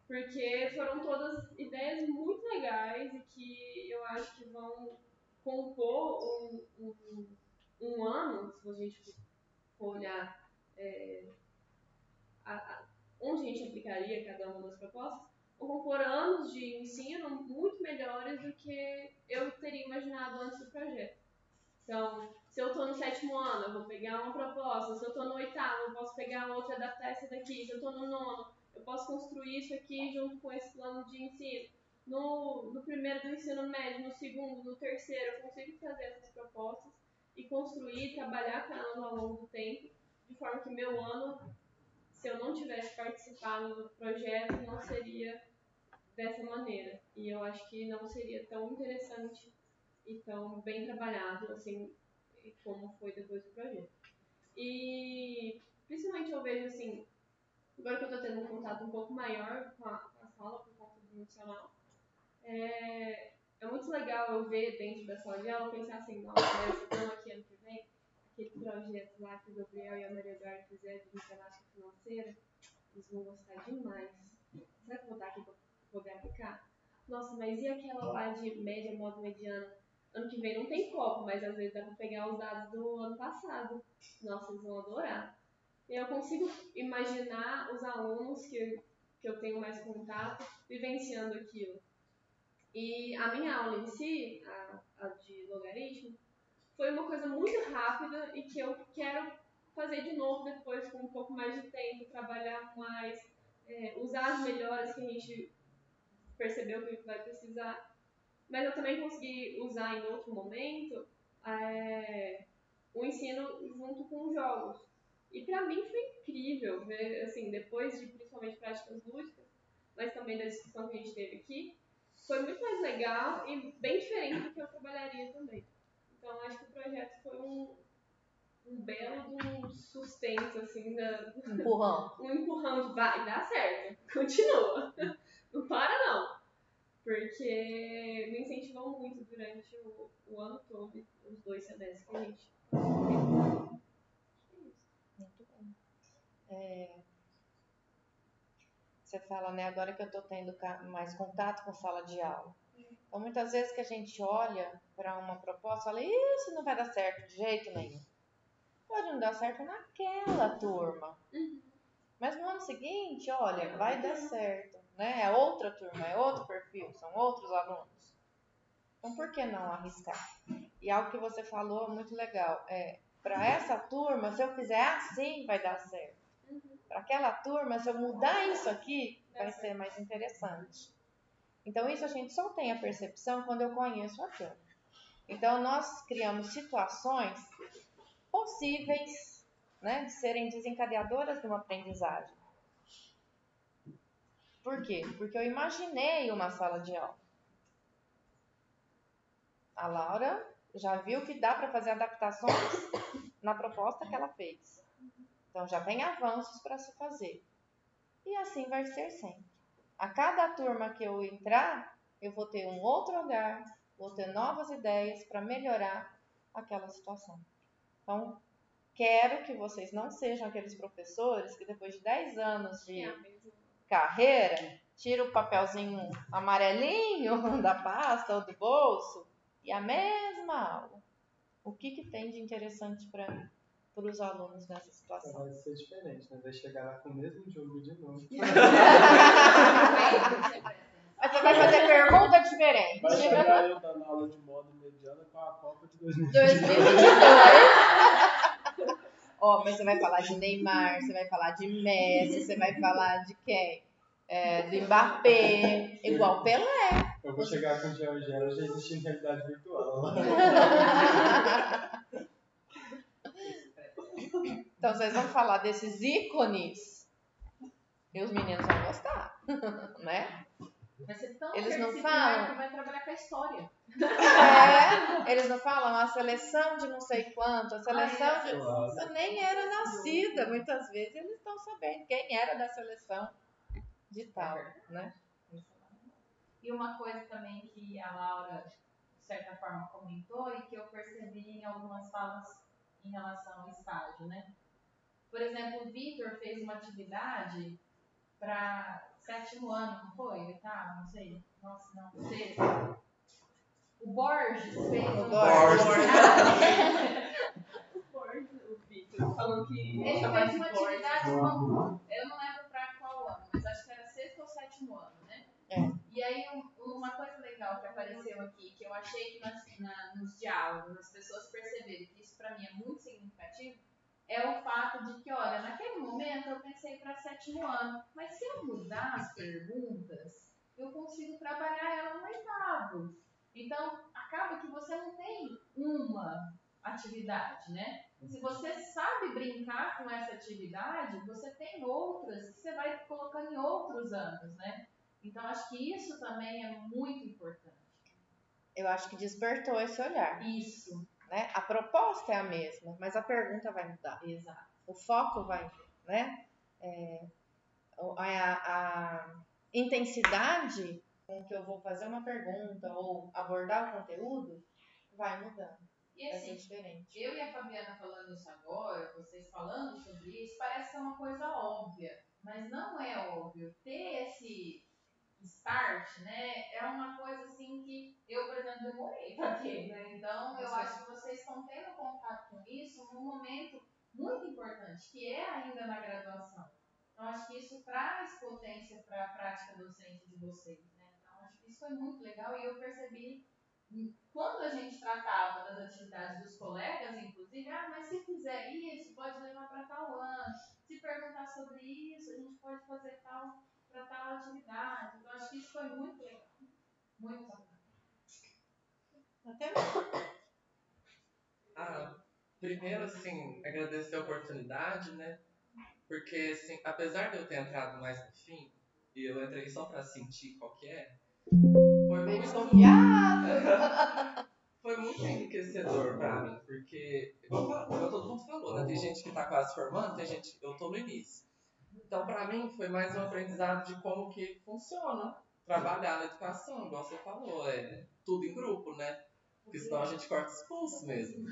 Speaker 4: Porque foram todas ideias muito legais e que eu acho que vão compor um ano, se a gente for olhar onde a gente aplicaria cada uma das propostas, vão compor anos de ensino muito melhores do que eu teria imaginado antes do projeto. Então, se eu estou no 7º ano, eu vou pegar uma proposta. Se eu estou no 8º, eu posso pegar outra, adaptar essa daqui. Se eu estou no 9º, eu posso construir isso aqui junto com esse plano de ensino. No primeiro do ensino médio, no segundo, no terceiro, eu consigo trazer essas propostas e construir, trabalhar com elas ao longo do tempo, de forma que meu ano, se eu não tivesse participado do projeto, não seria dessa maneira. E eu acho que não seria tão interessante e tão bem trabalhado, assim, como foi depois do projeto. E, principalmente, eu vejo, assim, agora que eu estou tendo um contato um pouco maior com a sala, por conta do emocional, é muito legal eu ver dentro da sala de aula, pensar assim, nossa, mas não aqui ano que vem, aquele projeto lá que o Gabriel e a Maria Eduarda fizeram de matemática financeira, eles vão gostar demais. Será que eu vou estar aqui para poder aplicar? Nossa, mas e aquela lá de média, modo mediano? Ano que vem não tem copo, mas às vezes dá para pegar os dados do ano passado. Nossa, eles vão adorar. E eu consigo imaginar os alunos que eu tenho mais contato vivenciando aquilo. E a minha aula em si, a de logaritmo, foi uma coisa muito rápida e que eu quero fazer de novo depois com um pouco mais de tempo, trabalhar mais, usar as melhoras que a gente percebeu que vai precisar. Mas eu também consegui usar em outro momento o ensino junto com os jogos. E para mim foi incrível ver, assim, depois de principalmente práticas lúdicas, mas também da discussão que a gente teve aqui, foi muito mais legal e bem diferente do que eu trabalharia também. Então acho que o projeto foi um belo sustento, assim,
Speaker 5: empurrão.
Speaker 4: Um empurrão de vai, dá certo, continua, não para não. Porque me incentivou muito durante o ano todo, os 2 semestres que a gente
Speaker 5: Muito bom. Você fala, né, agora que eu estou tendo mais contato com sala de aula. Então, muitas vezes que a gente olha para uma proposta, fala, isso não vai dar certo de jeito nenhum. Pode não dar certo naquela turma. Mas no ano seguinte, olha, vai dar certo. Né? É outra turma, é outro perfil, são outros alunos. Então, por que não arriscar? E algo que você falou muito legal, para essa turma, se eu fizer assim, vai dar certo. Para aquela turma, se eu mudar isso aqui, vai ser mais interessante. Então, isso a gente só tem a percepção quando eu conheço a turma. Então, nós criamos situações possíveis, né, de serem desencadeadoras de uma aprendizagem. Por quê? Porque eu imaginei uma sala de aula. A Laura já viu que dá para fazer adaptações na proposta que ela fez. Então, já tem avanços para se fazer. E assim vai ser sempre. A cada turma que eu entrar, eu vou ter um outro olhar, vou ter novas ideias para melhorar aquela situação. Então, quero que vocês não sejam aqueles professores que depois de 10 anos de carreira, tira o papelzinho amarelinho da pasta ou do bolso e a mesma aula. O que tem de interessante para os alunos nessa situação?
Speaker 9: Vai ser diferente, né? Vai chegar lá com o mesmo jogo de novo.
Speaker 5: Mas você vai fazer pergunta diferente.
Speaker 3: Vai chegar eu dando aula de modo mediano com a Copa de
Speaker 5: 2022. Mas você vai falar de Neymar, você vai falar de Messi, você vai falar de quem? Do Mbappé, igual Pelé.
Speaker 9: Eu vou chegar com o George já existe em realidade virtual.
Speaker 5: Então vocês vão falar desses ícones e os meninos vão gostar, né?
Speaker 8: Vai ser tão
Speaker 5: eles não falam
Speaker 8: que vai trabalhar com a história.
Speaker 5: Eles não falam a seleção de não sei quanto, a seleção de... Eu nem era nascida, muitas vezes eles estão sabendo quem era da seleção de tal, né?
Speaker 8: E uma coisa também que a Laura, de certa forma, comentou e que eu percebi em algumas falas em relação ao estágio, né? Por exemplo, o Vitor fez uma atividade para 7º ano, não foi? 8º, não sei. Nossa, não, 6º. O Borges fez
Speaker 5: o
Speaker 4: Vitor falando que
Speaker 8: ele fez uma atividade, eu não achei que nos diálogos as pessoas perceberem que isso para mim é muito significativo, é o fato de que, olha, naquele momento eu pensei para 7º ano, mas se eu mudar as perguntas, eu consigo trabalhar ela no 8º. Então, acaba que você não tem uma atividade, né? Se você sabe brincar com essa atividade, você tem outras que você vai colocando em outros anos, né? Então, acho que isso também é muito importante.
Speaker 5: Eu acho que despertou esse olhar.
Speaker 8: Isso.
Speaker 5: Né? A proposta é a mesma, mas a pergunta vai mudar.
Speaker 8: Exato.
Speaker 5: O foco vai, né? A intensidade com que eu vou fazer uma pergunta ou abordar o conteúdo vai mudando.
Speaker 8: E assim,
Speaker 5: vai ser diferente.
Speaker 8: Eu e a Fabiana falando isso agora, vocês falando sobre isso, parece ser uma coisa óbvia, mas não é óbvio. Ter esse start, né, é uma coisa assim que eu, por exemplo, demorei para ter, né? Então, eu acho que vocês estão tendo contato com isso num momento muito importante, que é ainda na graduação. Então, acho que isso traz potência para a prática docente de vocês, né? Então, acho que isso foi muito legal e eu percebi, quando a gente tratava das atividades dos colegas, inclusive, mas se fizer isso, pode levar para tal ano. Se perguntar sobre isso, a gente pode fazer para tal atividade. Então, acho que isso foi muito legal. Muito bacana.
Speaker 5: Até
Speaker 6: primeiro, assim, agradecer a oportunidade, né? Porque, assim, apesar de eu ter entrado mais no fim, e eu entrei só pra sentir qual que é, foi muito enriquecedor pra mim, porque, igual todo mundo falou, né? Tem gente que tá quase formando, tem gente que eu tô no início. Então, pra mim, foi mais um aprendizado de como que funciona trabalhar na educação, igual você falou, é tudo em grupo, né? Porque senão a gente corta os pulsos mesmo.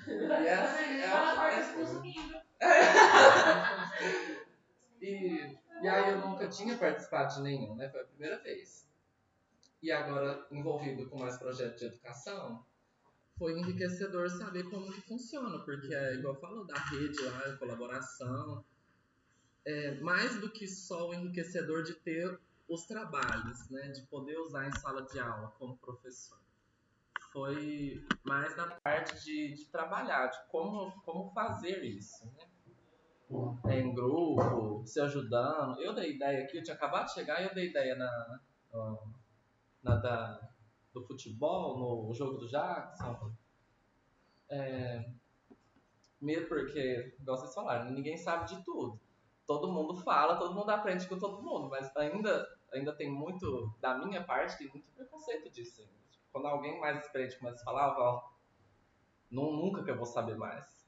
Speaker 6: E E aí eu nunca tinha participado de nenhum, né? Foi a primeira vez. E agora, envolvido com mais projetos de educação, foi enriquecedor saber como que funciona, porque é igual falou da rede lá, a colaboração. É mais do que só o enriquecedor de ter os trabalhos, né? De poder usar em sala de aula como professor. Foi mais na parte de trabalhar, de como fazer isso, né? Em grupo, se ajudando. Eu dei ideia aqui, eu tinha acabado de chegar e eu dei ideia do futebol, no jogo do Jackson. Mesmo porque, igual vocês falaram, ninguém sabe de tudo. Todo mundo fala, todo mundo aprende com todo mundo, mas ainda tem muito, da minha parte, tem muito preconceito disso. Quando alguém mais experiente começa a falar, nunca que eu vou saber mais.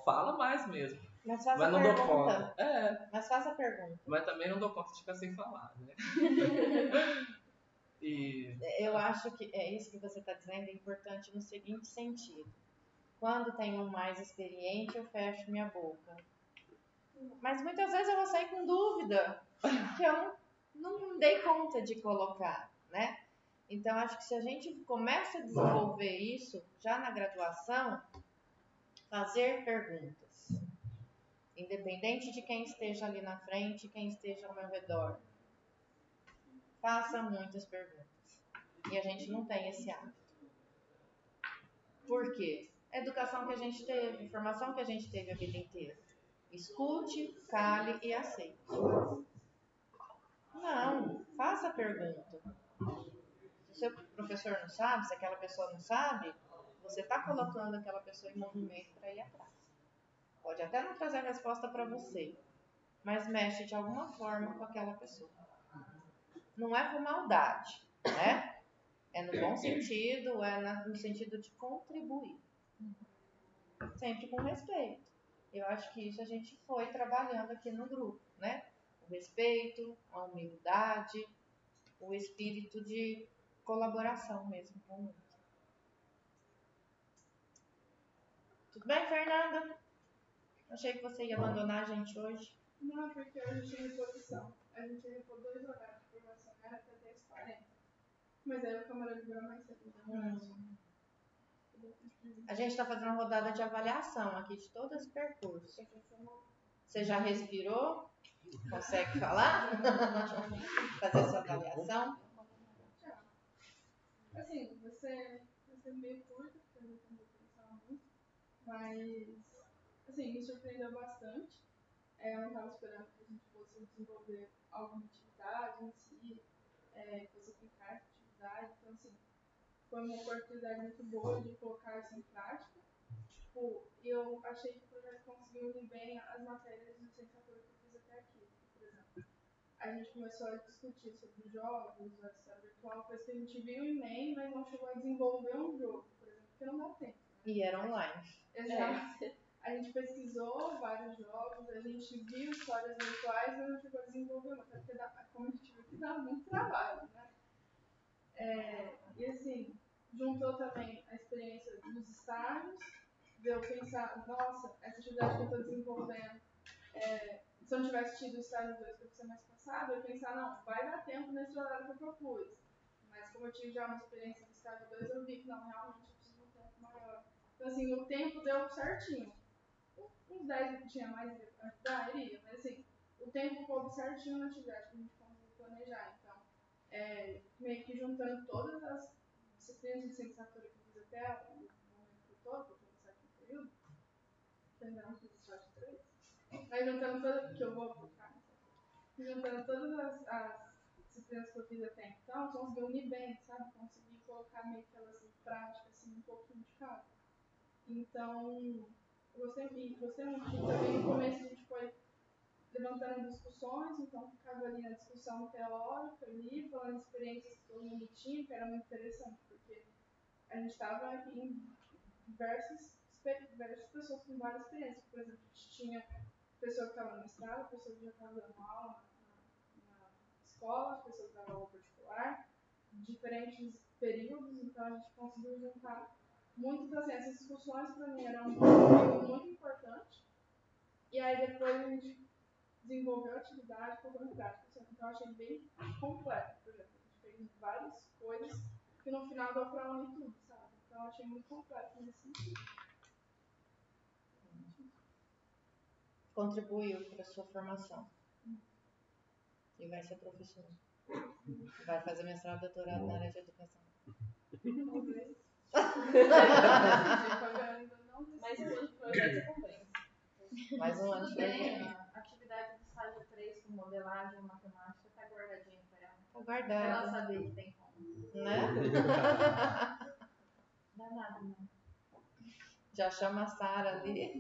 Speaker 6: Fala mais mesmo.
Speaker 5: Mas faz
Speaker 6: mas
Speaker 5: a
Speaker 6: não
Speaker 5: pergunta.
Speaker 6: Dou conta.
Speaker 5: Mas faz a pergunta.
Speaker 6: Mas também não dou conta de ficar sem falar, né?
Speaker 5: Eu acho que é isso que você está dizendo é importante no seguinte sentido. Quando tem um mais experiente, eu fecho minha boca. Mas muitas vezes eu vou sair com dúvida que eu não dei conta de colocar, né? Então, acho que se a gente começa a desenvolver isso já na graduação, fazer perguntas. Independente de quem esteja ali na frente, quem esteja ao meu redor. Faça muitas perguntas. E a gente não tem esse hábito. Por quê? A educação que a gente teve, a formação que a gente teve a vida inteira. Escute, cale e aceite. Não, faça a pergunta. Se o seu professor não sabe, se aquela pessoa não sabe, você está colocando aquela pessoa em movimento para ir atrás. Pode até não trazer a resposta para você, mas mexe de alguma forma com aquela pessoa. Não é por maldade, né? É no bom sentido, no sentido de contribuir. Sempre com respeito. Eu acho que isso a gente foi trabalhando aqui no grupo, né? O respeito, a humildade, o espírito de colaboração mesmo com o outro. Tudo bem, Fernanda? Achei que você ia abandonar a gente hoje.
Speaker 7: Não, porque hoje tinha reposição. A gente repôs 2 horários de formação, era até 10h40. Mas aí o Câmara liberou mais cedo.
Speaker 5: A gente está fazendo uma rodada de avaliação aqui de todo esse percurso. Você já respirou? Consegue falar? Fazer sua avaliação?
Speaker 7: Assim, você sendo meio curta, porque eu não vou pensar muito. Mas, assim, me surpreendeu bastante. Eu não estava esperando que a gente fosse desenvolver alguma atividade em si, fosse aplicar essa atividade. Então, assim, foi uma oportunidade muito boa de colocar isso em prática. Tipo, eu achei que o projeto conseguiu unir bem as matérias de licenciatura que eu fiz até aqui. Por exemplo, a gente começou a discutir sobre os jogos, a história virtual, coisa que a gente viu em mail, mas não chegou a desenvolver um jogo, por exemplo, porque não dá tempo. Né?
Speaker 5: E era online.
Speaker 7: Exato. A gente pesquisou vários jogos, a gente viu histórias virtuais, mas não chegou a desenvolver uma, porque como a gente viu que dá muito trabalho, né? E assim, juntou também a experiência dos estágios, de eu pensar, nossa, essa atividade que eu estou desenvolvendo, se eu não tivesse tido o estágio 2 que eu fiz semestre passado, eu ia pensar, não, vai dar tempo nesse horário que eu propus. Mas como eu tive já uma experiência do estágio 2, eu vi que não, realmente eu preciso de um tempo maior. Então assim, o tempo deu certinho. Uns 10 tinha mais iria, mas assim, o tempo coube certinho na atividade que a gente conseguiu planejar. Então, meio que juntando todas as disciplinas de licenciatura que eu fiz até o momento que eu estou no sétimo período, que ainda não fiz o estágio 3, mas juntando todas, que eu vou aplicar, juntando todas as disciplinas que eu fiz até então, consegui unir bem, sabe? Consegui colocar meio que elas em prática, assim, um pouquinho de cada. Então, eu gostei muito. Também no começo a gente foi levantando discussões, então ficava ali na discussão teórica, ali, falando de experiências que todo mundo tinha, que era muito interessante, porque a gente estava em diversas pessoas com várias experiências. Por exemplo, a gente tinha pessoa que estava no mestrado, pessoa que já estava dando aula na escola, pessoa que dava aula particular, diferentes períodos, então a gente conseguiu juntar muitas assim, essas discussões para mim eram muito importantes. E aí depois a gente desenvolveu a atividade, colocou em prática. Então eu achei bem completo o projeto. A gente fez várias coisas que no final deu para unir tudo, sabe? Então eu achei muito completo nesse sentido.
Speaker 5: Contribuiu para a sua formação. E vai ser professor. Vai fazer mestrado, doutorado na área de educação.
Speaker 8: Mais um ano de projeto também.
Speaker 5: Mais um ano de projeto.
Speaker 8: A atividade de estágio 3 com modelagem e matemática está guardadinha para ela.
Speaker 5: Tá guardado.
Speaker 8: Ela saber que tem como.
Speaker 5: Né?
Speaker 8: Não dá nada, não.
Speaker 5: Já chama a Sara ali.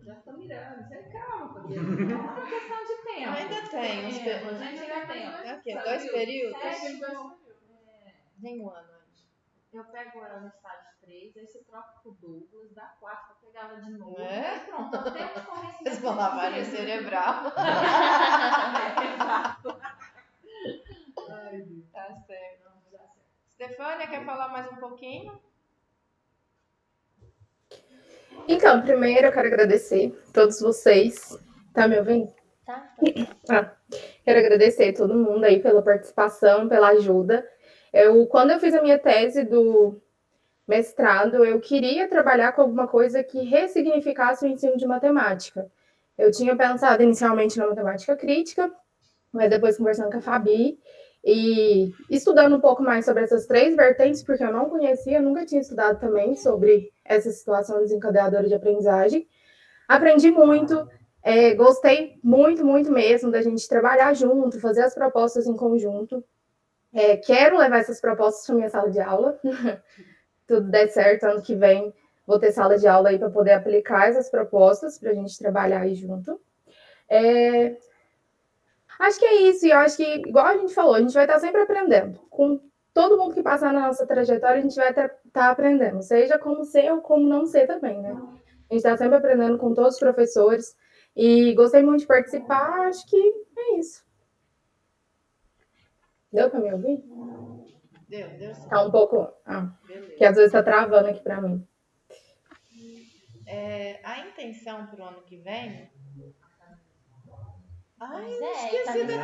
Speaker 8: Já estou mirando. Você calma, porque é uma questão de tempo.
Speaker 5: Ainda tem uns períodos.
Speaker 8: A gente ainda tem.
Speaker 5: É o quê? 2 períodos? Nem um ano.
Speaker 8: Eu pego ela no estágio 3, aí você troca com o Douglas, dá 4 para pegar ela de novo.
Speaker 5: É?
Speaker 8: Aí pronto, até o conhecimento.
Speaker 5: Eles vão lavagem cerebral. Tá certo. Stefânia, quer falar mais um pouquinho?
Speaker 10: Então, primeiro eu quero agradecer a todos vocês. Tá me ouvindo?
Speaker 1: Tá.
Speaker 10: Quero agradecer a todo mundo aí pela participação, pela ajuda. Quando eu fiz a minha tese do mestrado, eu queria trabalhar com alguma coisa que ressignificasse o ensino de matemática. Eu tinha pensado inicialmente na matemática crítica, mas depois conversando com a Fabi e estudando um pouco mais sobre essas 3 vertentes, porque eu não conhecia, nunca tinha estudado também sobre essa situação desencadeadora de aprendizagem. Aprendi muito, gostei muito, muito mesmo da gente trabalhar junto, fazer as propostas em conjunto. Quero levar essas propostas para minha sala de aula. Tudo der certo, ano que vem vou ter sala de aula aí para poder aplicar essas propostas para a gente trabalhar aí junto. Acho que é isso, e eu acho que, igual a gente falou, a gente vai estar sempre aprendendo. Com todo mundo que passar na nossa trajetória, a gente vai estar aprendendo, seja como ser ou como não ser também, né? A gente está sempre aprendendo com todos os professores, e gostei muito de participar, acho que é isso. Deu para me ouvir?
Speaker 5: Deu.
Speaker 10: Tá um pouco... que às vezes tá travando aqui para mim.
Speaker 5: A intenção para o ano que vem...
Speaker 1: Pois
Speaker 5: esqueci
Speaker 1: tá
Speaker 5: de
Speaker 1: vendo?
Speaker 5: mim.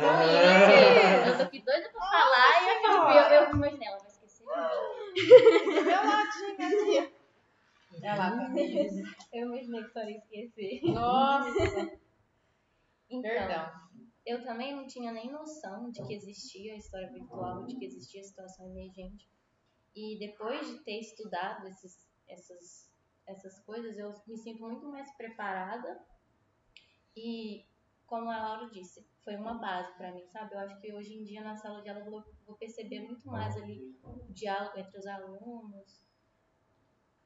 Speaker 1: Eu tô aqui doida pra falar e a Felipe, eu imaginei, ela vai esquecer de mim.
Speaker 5: Meu ladinho aqui. Olha lá, Camila.
Speaker 1: Eu imaginei que só ia esquecer.
Speaker 5: Nossa.
Speaker 1: Então,
Speaker 5: Perdão.
Speaker 1: eu também não tinha nem noção de que existia a história virtual, de que existia a situação emergente. E depois de ter estudado essas coisas, eu me sinto muito mais preparada e, como a Laura disse, foi uma base para mim, sabe? Eu acho que hoje em dia na sala de aula eu vou perceber muito mais ali o diálogo entre os alunos,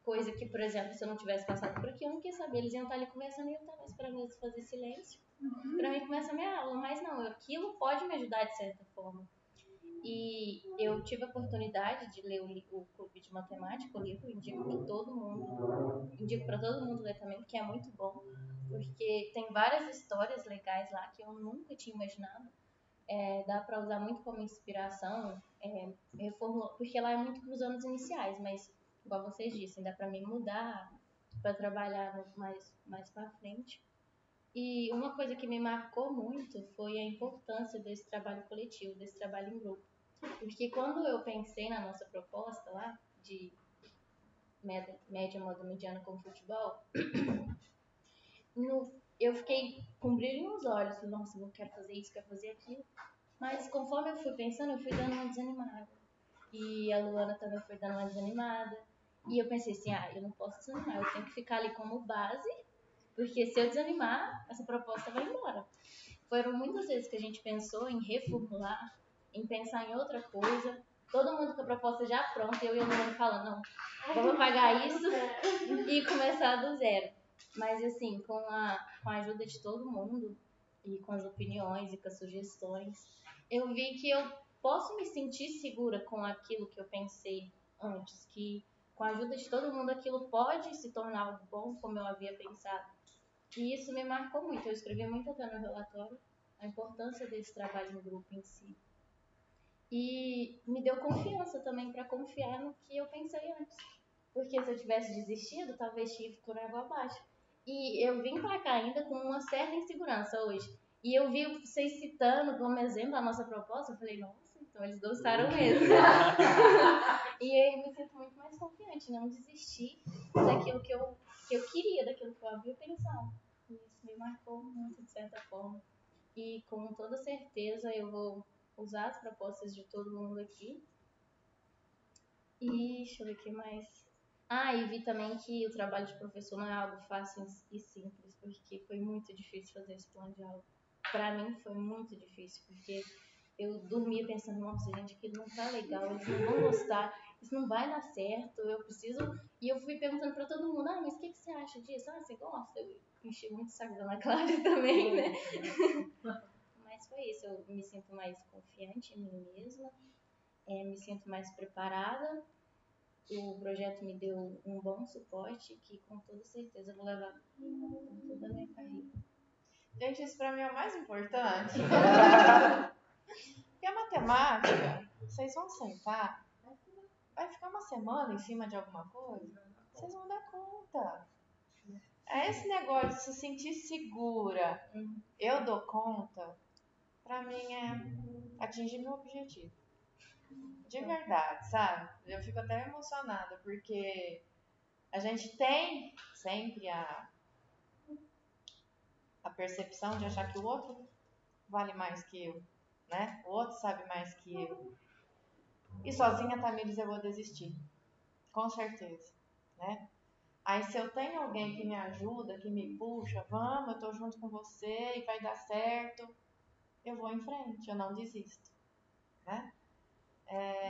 Speaker 1: coisa que, por exemplo, se eu não tivesse passado por aqui, eu não queria saber, eles iam estar ali conversando e eu estava esperando eles fazer silêncio para mim começar a minha aula, mas não, aquilo pode me ajudar de certa forma. E eu tive a oportunidade de ler o Clube de Matemática, o livro, indico para todo mundo ler também, porque é muito bom, porque tem várias histórias legais lá que eu nunca tinha imaginado. Dá para usar muito como inspiração, porque lá é muito para os anos iniciais, mas igual vocês dissem, dá para mim mudar para trabalhar mais para frente. E uma coisa que me marcou muito foi a importância desse trabalho coletivo, desse trabalho em grupo. Porque quando eu pensei na nossa proposta lá, de média, moda, mediana com futebol, eu fiquei com brilho nos olhos. Nossa, eu quero fazer isso, quero fazer aquilo. Mas conforme eu fui pensando, eu fui dando uma desanimada. E a Luana também foi dando uma desanimada. E eu pensei assim, eu não posso desanimar, eu tenho que ficar ali como base, porque se eu desanimar, essa proposta vai embora. Foram muitas vezes que a gente pensou em reformular, em pensar em outra coisa, todo mundo com a proposta já pronta, eu e a Luana falando, não, vamos apagar isso e começar do zero. Mas assim, com a ajuda de todo mundo, e com as opiniões e com as sugestões, eu vi que eu posso me sentir segura com aquilo que eu pensei antes, que com a ajuda de todo mundo aquilo pode se tornar algo bom, como eu havia pensado. E isso me marcou muito. Eu escrevi muito até no relatório a importância desse trabalho em grupo em si. E me deu confiança também para confiar no que eu pensei antes. Porque se eu tivesse desistido, talvez tinha ido por água abaixo. E eu vim para cá ainda com uma certa insegurança hoje. E eu vi vocês citando como exemplo a nossa proposta, eu falei, nossa, então eles gostaram mesmo. E aí eu me sinto muito mais confiante, não desistir daquilo que eu queria, daquilo que eu havia pensado. E isso me marcou muito, de certa forma. E com toda certeza eu vou usar as propostas de todo mundo aqui. E deixa eu ver o que mais. E vi também que o trabalho de professor não é algo fácil e simples, porque foi muito difícil fazer esse plano de aula. Pra mim foi muito difícil, porque eu dormia pensando, nossa, gente, aquilo não tá legal, eles não vão gostar, isso não vai dar certo, eu preciso... E eu fui perguntando pra todo mundo, mas o que você acha disso? Você gosta? Eu enchi muito o saco da Ana Cláudia também, né? Mas foi isso, eu me sinto mais confiante em mim mesma, me sinto mais preparada. O projeto me deu um bom suporte que com toda certeza eu vou levar por toda a minha carreira.
Speaker 5: Gente, isso pra mim é o mais importante. Porque a matemática, vocês vão sentar, vai ficar uma semana em cima de alguma coisa, vocês vão dar conta. É esse negócio de se sentir segura, eu dou conta, pra mim é atingir meu objetivo. De verdade, sabe? Eu fico até emocionada, porque a gente tem sempre a percepção de achar que o outro vale mais que eu, né? O outro sabe mais que eu. E sozinha, Tamires, eu vou desistir. Com certeza, né? Aí se eu tenho alguém que me ajuda, que me puxa, vamos, eu tô junto com você e vai dar certo, eu vou em frente, eu não desisto, né?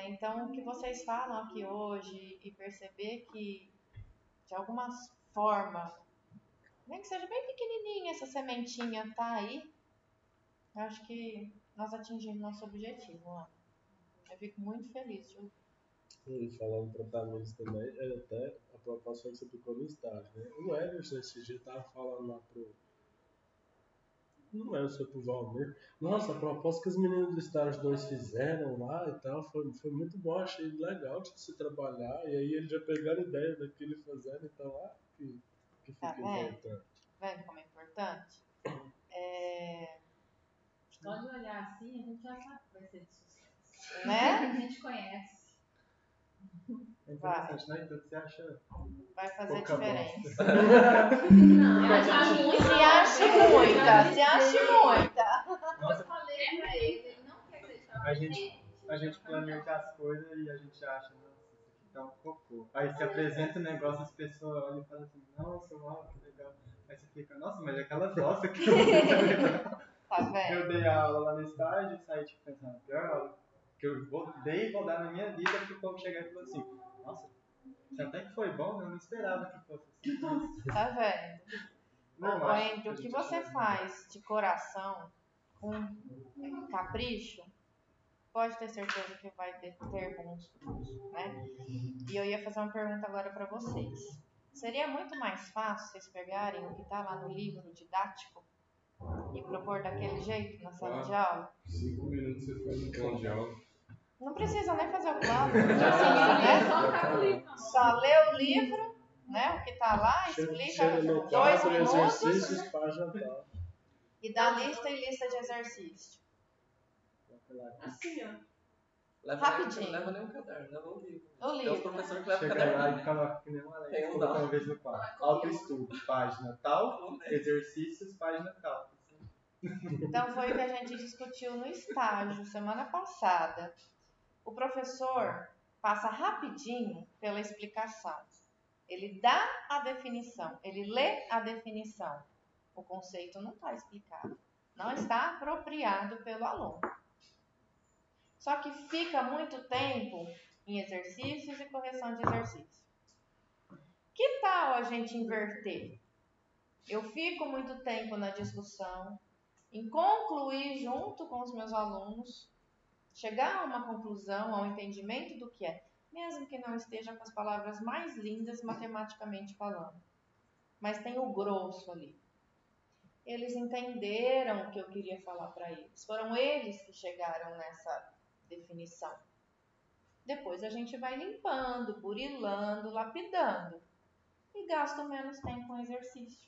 Speaker 5: Então, o que vocês falam aqui hoje e perceber que, de alguma forma, nem que seja bem pequenininha essa sementinha tá aí, eu acho que nós atingimos nosso objetivo, Ana. Eu fico muito feliz de ouvir.
Speaker 3: E falando para Tamires também, até a proposta que você ficou no estágio, né? O Everson esse dia tava falando lá pro... Não é o seu pro Valmir. Nossa, a proposta que os meninos do estágio 2 fizeram lá e tal, foi muito bom, achei legal de se trabalhar, e aí eles já pegaram ideia daquilo fazendo, então que fica importante.
Speaker 5: Vendo como é importante?
Speaker 8: Só de olhar assim, a gente já sabe que vai ser de sucesso.
Speaker 5: Né?
Speaker 8: A gente conhece.
Speaker 9: É interessante, né? Então você acha...
Speaker 5: Vai fazer
Speaker 9: pouca
Speaker 5: diferença.
Speaker 8: Não,
Speaker 5: se acha muita.
Speaker 9: Nossa, A gente planeja as coisas e a gente acha, nossa, isso aqui tá um cocô. Aí você apresenta o negócio, as pessoas olham e falam assim, nossa, uau, que legal. Aí você fica, nossa, mas aquela fossa que eu
Speaker 5: Tá vendo?
Speaker 9: Eu dei a aula lá no estágio e saí tipo, pensando, a pior aula que eu vou dar na minha vida pro povo chegar e falar assim, nossa, você até que foi bom, eu não esperava que fosse assim. Mas...
Speaker 5: Tá vendo?
Speaker 9: Não,
Speaker 5: Ô,
Speaker 9: acho
Speaker 5: Andrew, o que
Speaker 9: a gente
Speaker 5: você
Speaker 9: acha
Speaker 5: faz de coração, com capricho, pode ter certeza que vai ter bons frutos, né? E eu ia fazer uma pergunta agora para vocês. Seria muito mais fácil vocês pegarem o que está lá no livro didático e propor daquele jeito na sala de aula?
Speaker 2: 5 minutos você faz um plano de aula.
Speaker 5: Não precisa nem fazer o plano, né? Só lê o livro, né? O que está lá, explica
Speaker 3: Chega no
Speaker 5: 2
Speaker 3: quadro,
Speaker 5: minutos
Speaker 3: exercícios, página tal.
Speaker 5: e dá lista e lista de exercício.
Speaker 7: Assim, ó.
Speaker 5: Rapidinho.
Speaker 6: Não leva nem um caderno, leva o livro.
Speaker 5: O
Speaker 6: Tem uns
Speaker 5: livro.
Speaker 6: professores que levam
Speaker 9: Chega
Speaker 6: caderno.
Speaker 9: lá e coloca que nem uma lei.
Speaker 6: Tem um
Speaker 9: Colocou
Speaker 6: dó.
Speaker 9: uma vez no quadro. Autoestudo, página tal, exercícios, página tal.
Speaker 5: Então foi o que a gente discutiu no estágio semana passada. O professor passa rapidinho pela explicação. Ele dá a definição, ele lê a definição. O conceito não está explicado, não está apropriado pelo aluno. Só que fica muito tempo em exercícios e correção de exercício. Que tal a gente inverter? Eu fico muito tempo na discussão, em concluir junto com os meus alunos, chegar a uma conclusão, ao entendimento do que é, mesmo que não esteja com as palavras mais lindas matematicamente falando. Mas tem o grosso ali. Eles entenderam o que eu queria falar para eles. Foram eles que chegaram nessa definição. Depois a gente vai limpando, burilando, lapidando. E gasto menos tempo com exercício.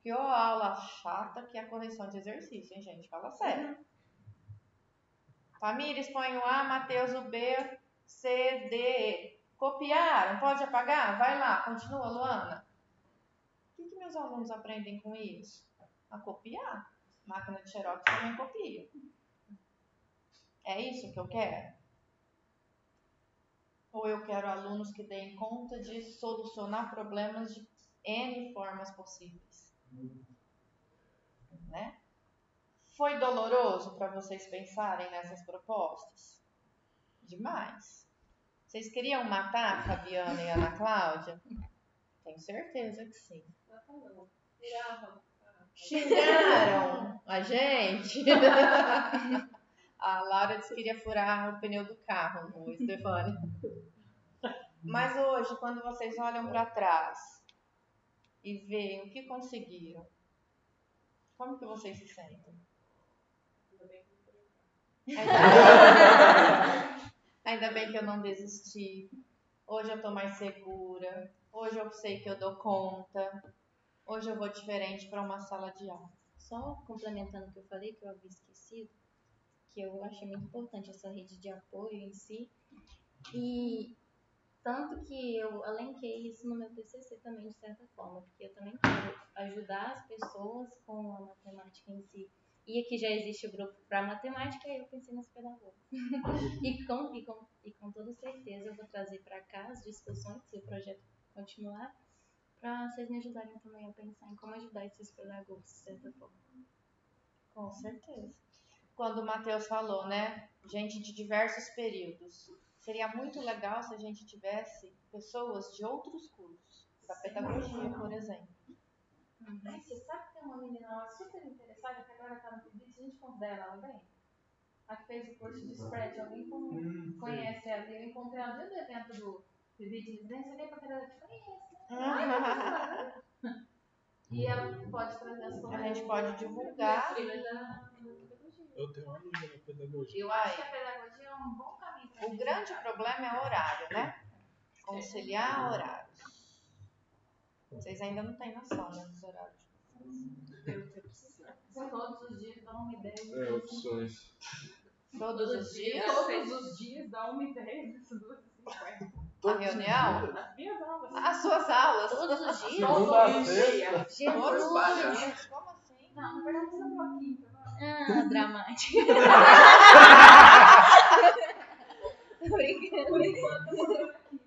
Speaker 5: Que aula chata que é a correção de exercício, hein, gente? Fala sério. Tamires, põe o A, Matheus o B, C, D, E. Copiaram? Pode apagar? Vai lá, continua, Luana. O que meus alunos aprendem com isso? A copiar. Máquina de xerox também copia. É isso que eu quero? Ou eu quero alunos que deem conta de solucionar problemas de N formas possíveis? Né? Foi doloroso para vocês pensarem nessas propostas? Demais. Vocês queriam matar a Fabiana e a Ana Cláudia? Tenho certeza que sim. Xingaram a gente. A Laura disse que queria furar o pneu do carro, o Stefani. Mas hoje, quando vocês olham para trás e veem o que conseguiram, como que vocês se sentem? Ainda bem que eu não desisti. Hoje eu tô mais segura. Hoje eu sei que eu dou conta. Hoje eu vou diferente para uma sala de aula.
Speaker 1: Só complementando o que eu falei, que eu havia esquecido, que eu achei muito importante essa rede de apoio em si. E tanto que eu elenquei isso no meu TCC também, de certa forma, porque eu também quero ajudar as pessoas com a matemática em si. E aqui já existe o grupo para matemática, e eu pensei nos pedagogos. e com toda certeza eu vou trazer para cá as discussões, se o projeto continuar, para vocês me ajudarem também a pensar em como ajudar esses pedagogos, de certa forma.
Speaker 5: Com certeza. Quando o Matheus falou, né, gente de diversos períodos, seria muito legal se a gente tivesse pessoas de outros cursos, da pedagogia, por exemplo.
Speaker 8: Você sabe que tem uma menina lá super interessada, que agora está no PIBIT, a gente considera ela bem? A que fez o curso de spread, alguém conhece ela? Eu encontrei ela no dia do evento do PIBIT, nem sabia porque ela te conhece, né? E ela pode trazer as coisas.
Speaker 5: A gente pode divulgar.
Speaker 3: Eu tenho uma amiga na pedagogia.
Speaker 8: Eu acho que a pedagogia é um bom caminho para
Speaker 5: O grande problema é o horário, né? Conciliar horários. Vocês ainda não têm noção, né, dos horários de vocês.
Speaker 8: Todos os dias dá uma ideia.
Speaker 2: Opções.
Speaker 5: Todos os dias?
Speaker 8: Todos os dias dá uma ideia dessas 2h50.
Speaker 5: A reunião?
Speaker 8: As minhas aulas.
Speaker 5: As suas aulas?
Speaker 1: Todos os dias?
Speaker 5: Todos os dias.
Speaker 1: Jesus!
Speaker 5: Como assim?
Speaker 8: Não, na verdade você não falou quinta.
Speaker 1: Ah, dramático. Tô brincando.
Speaker 8: Por enquanto eu vou na quinta.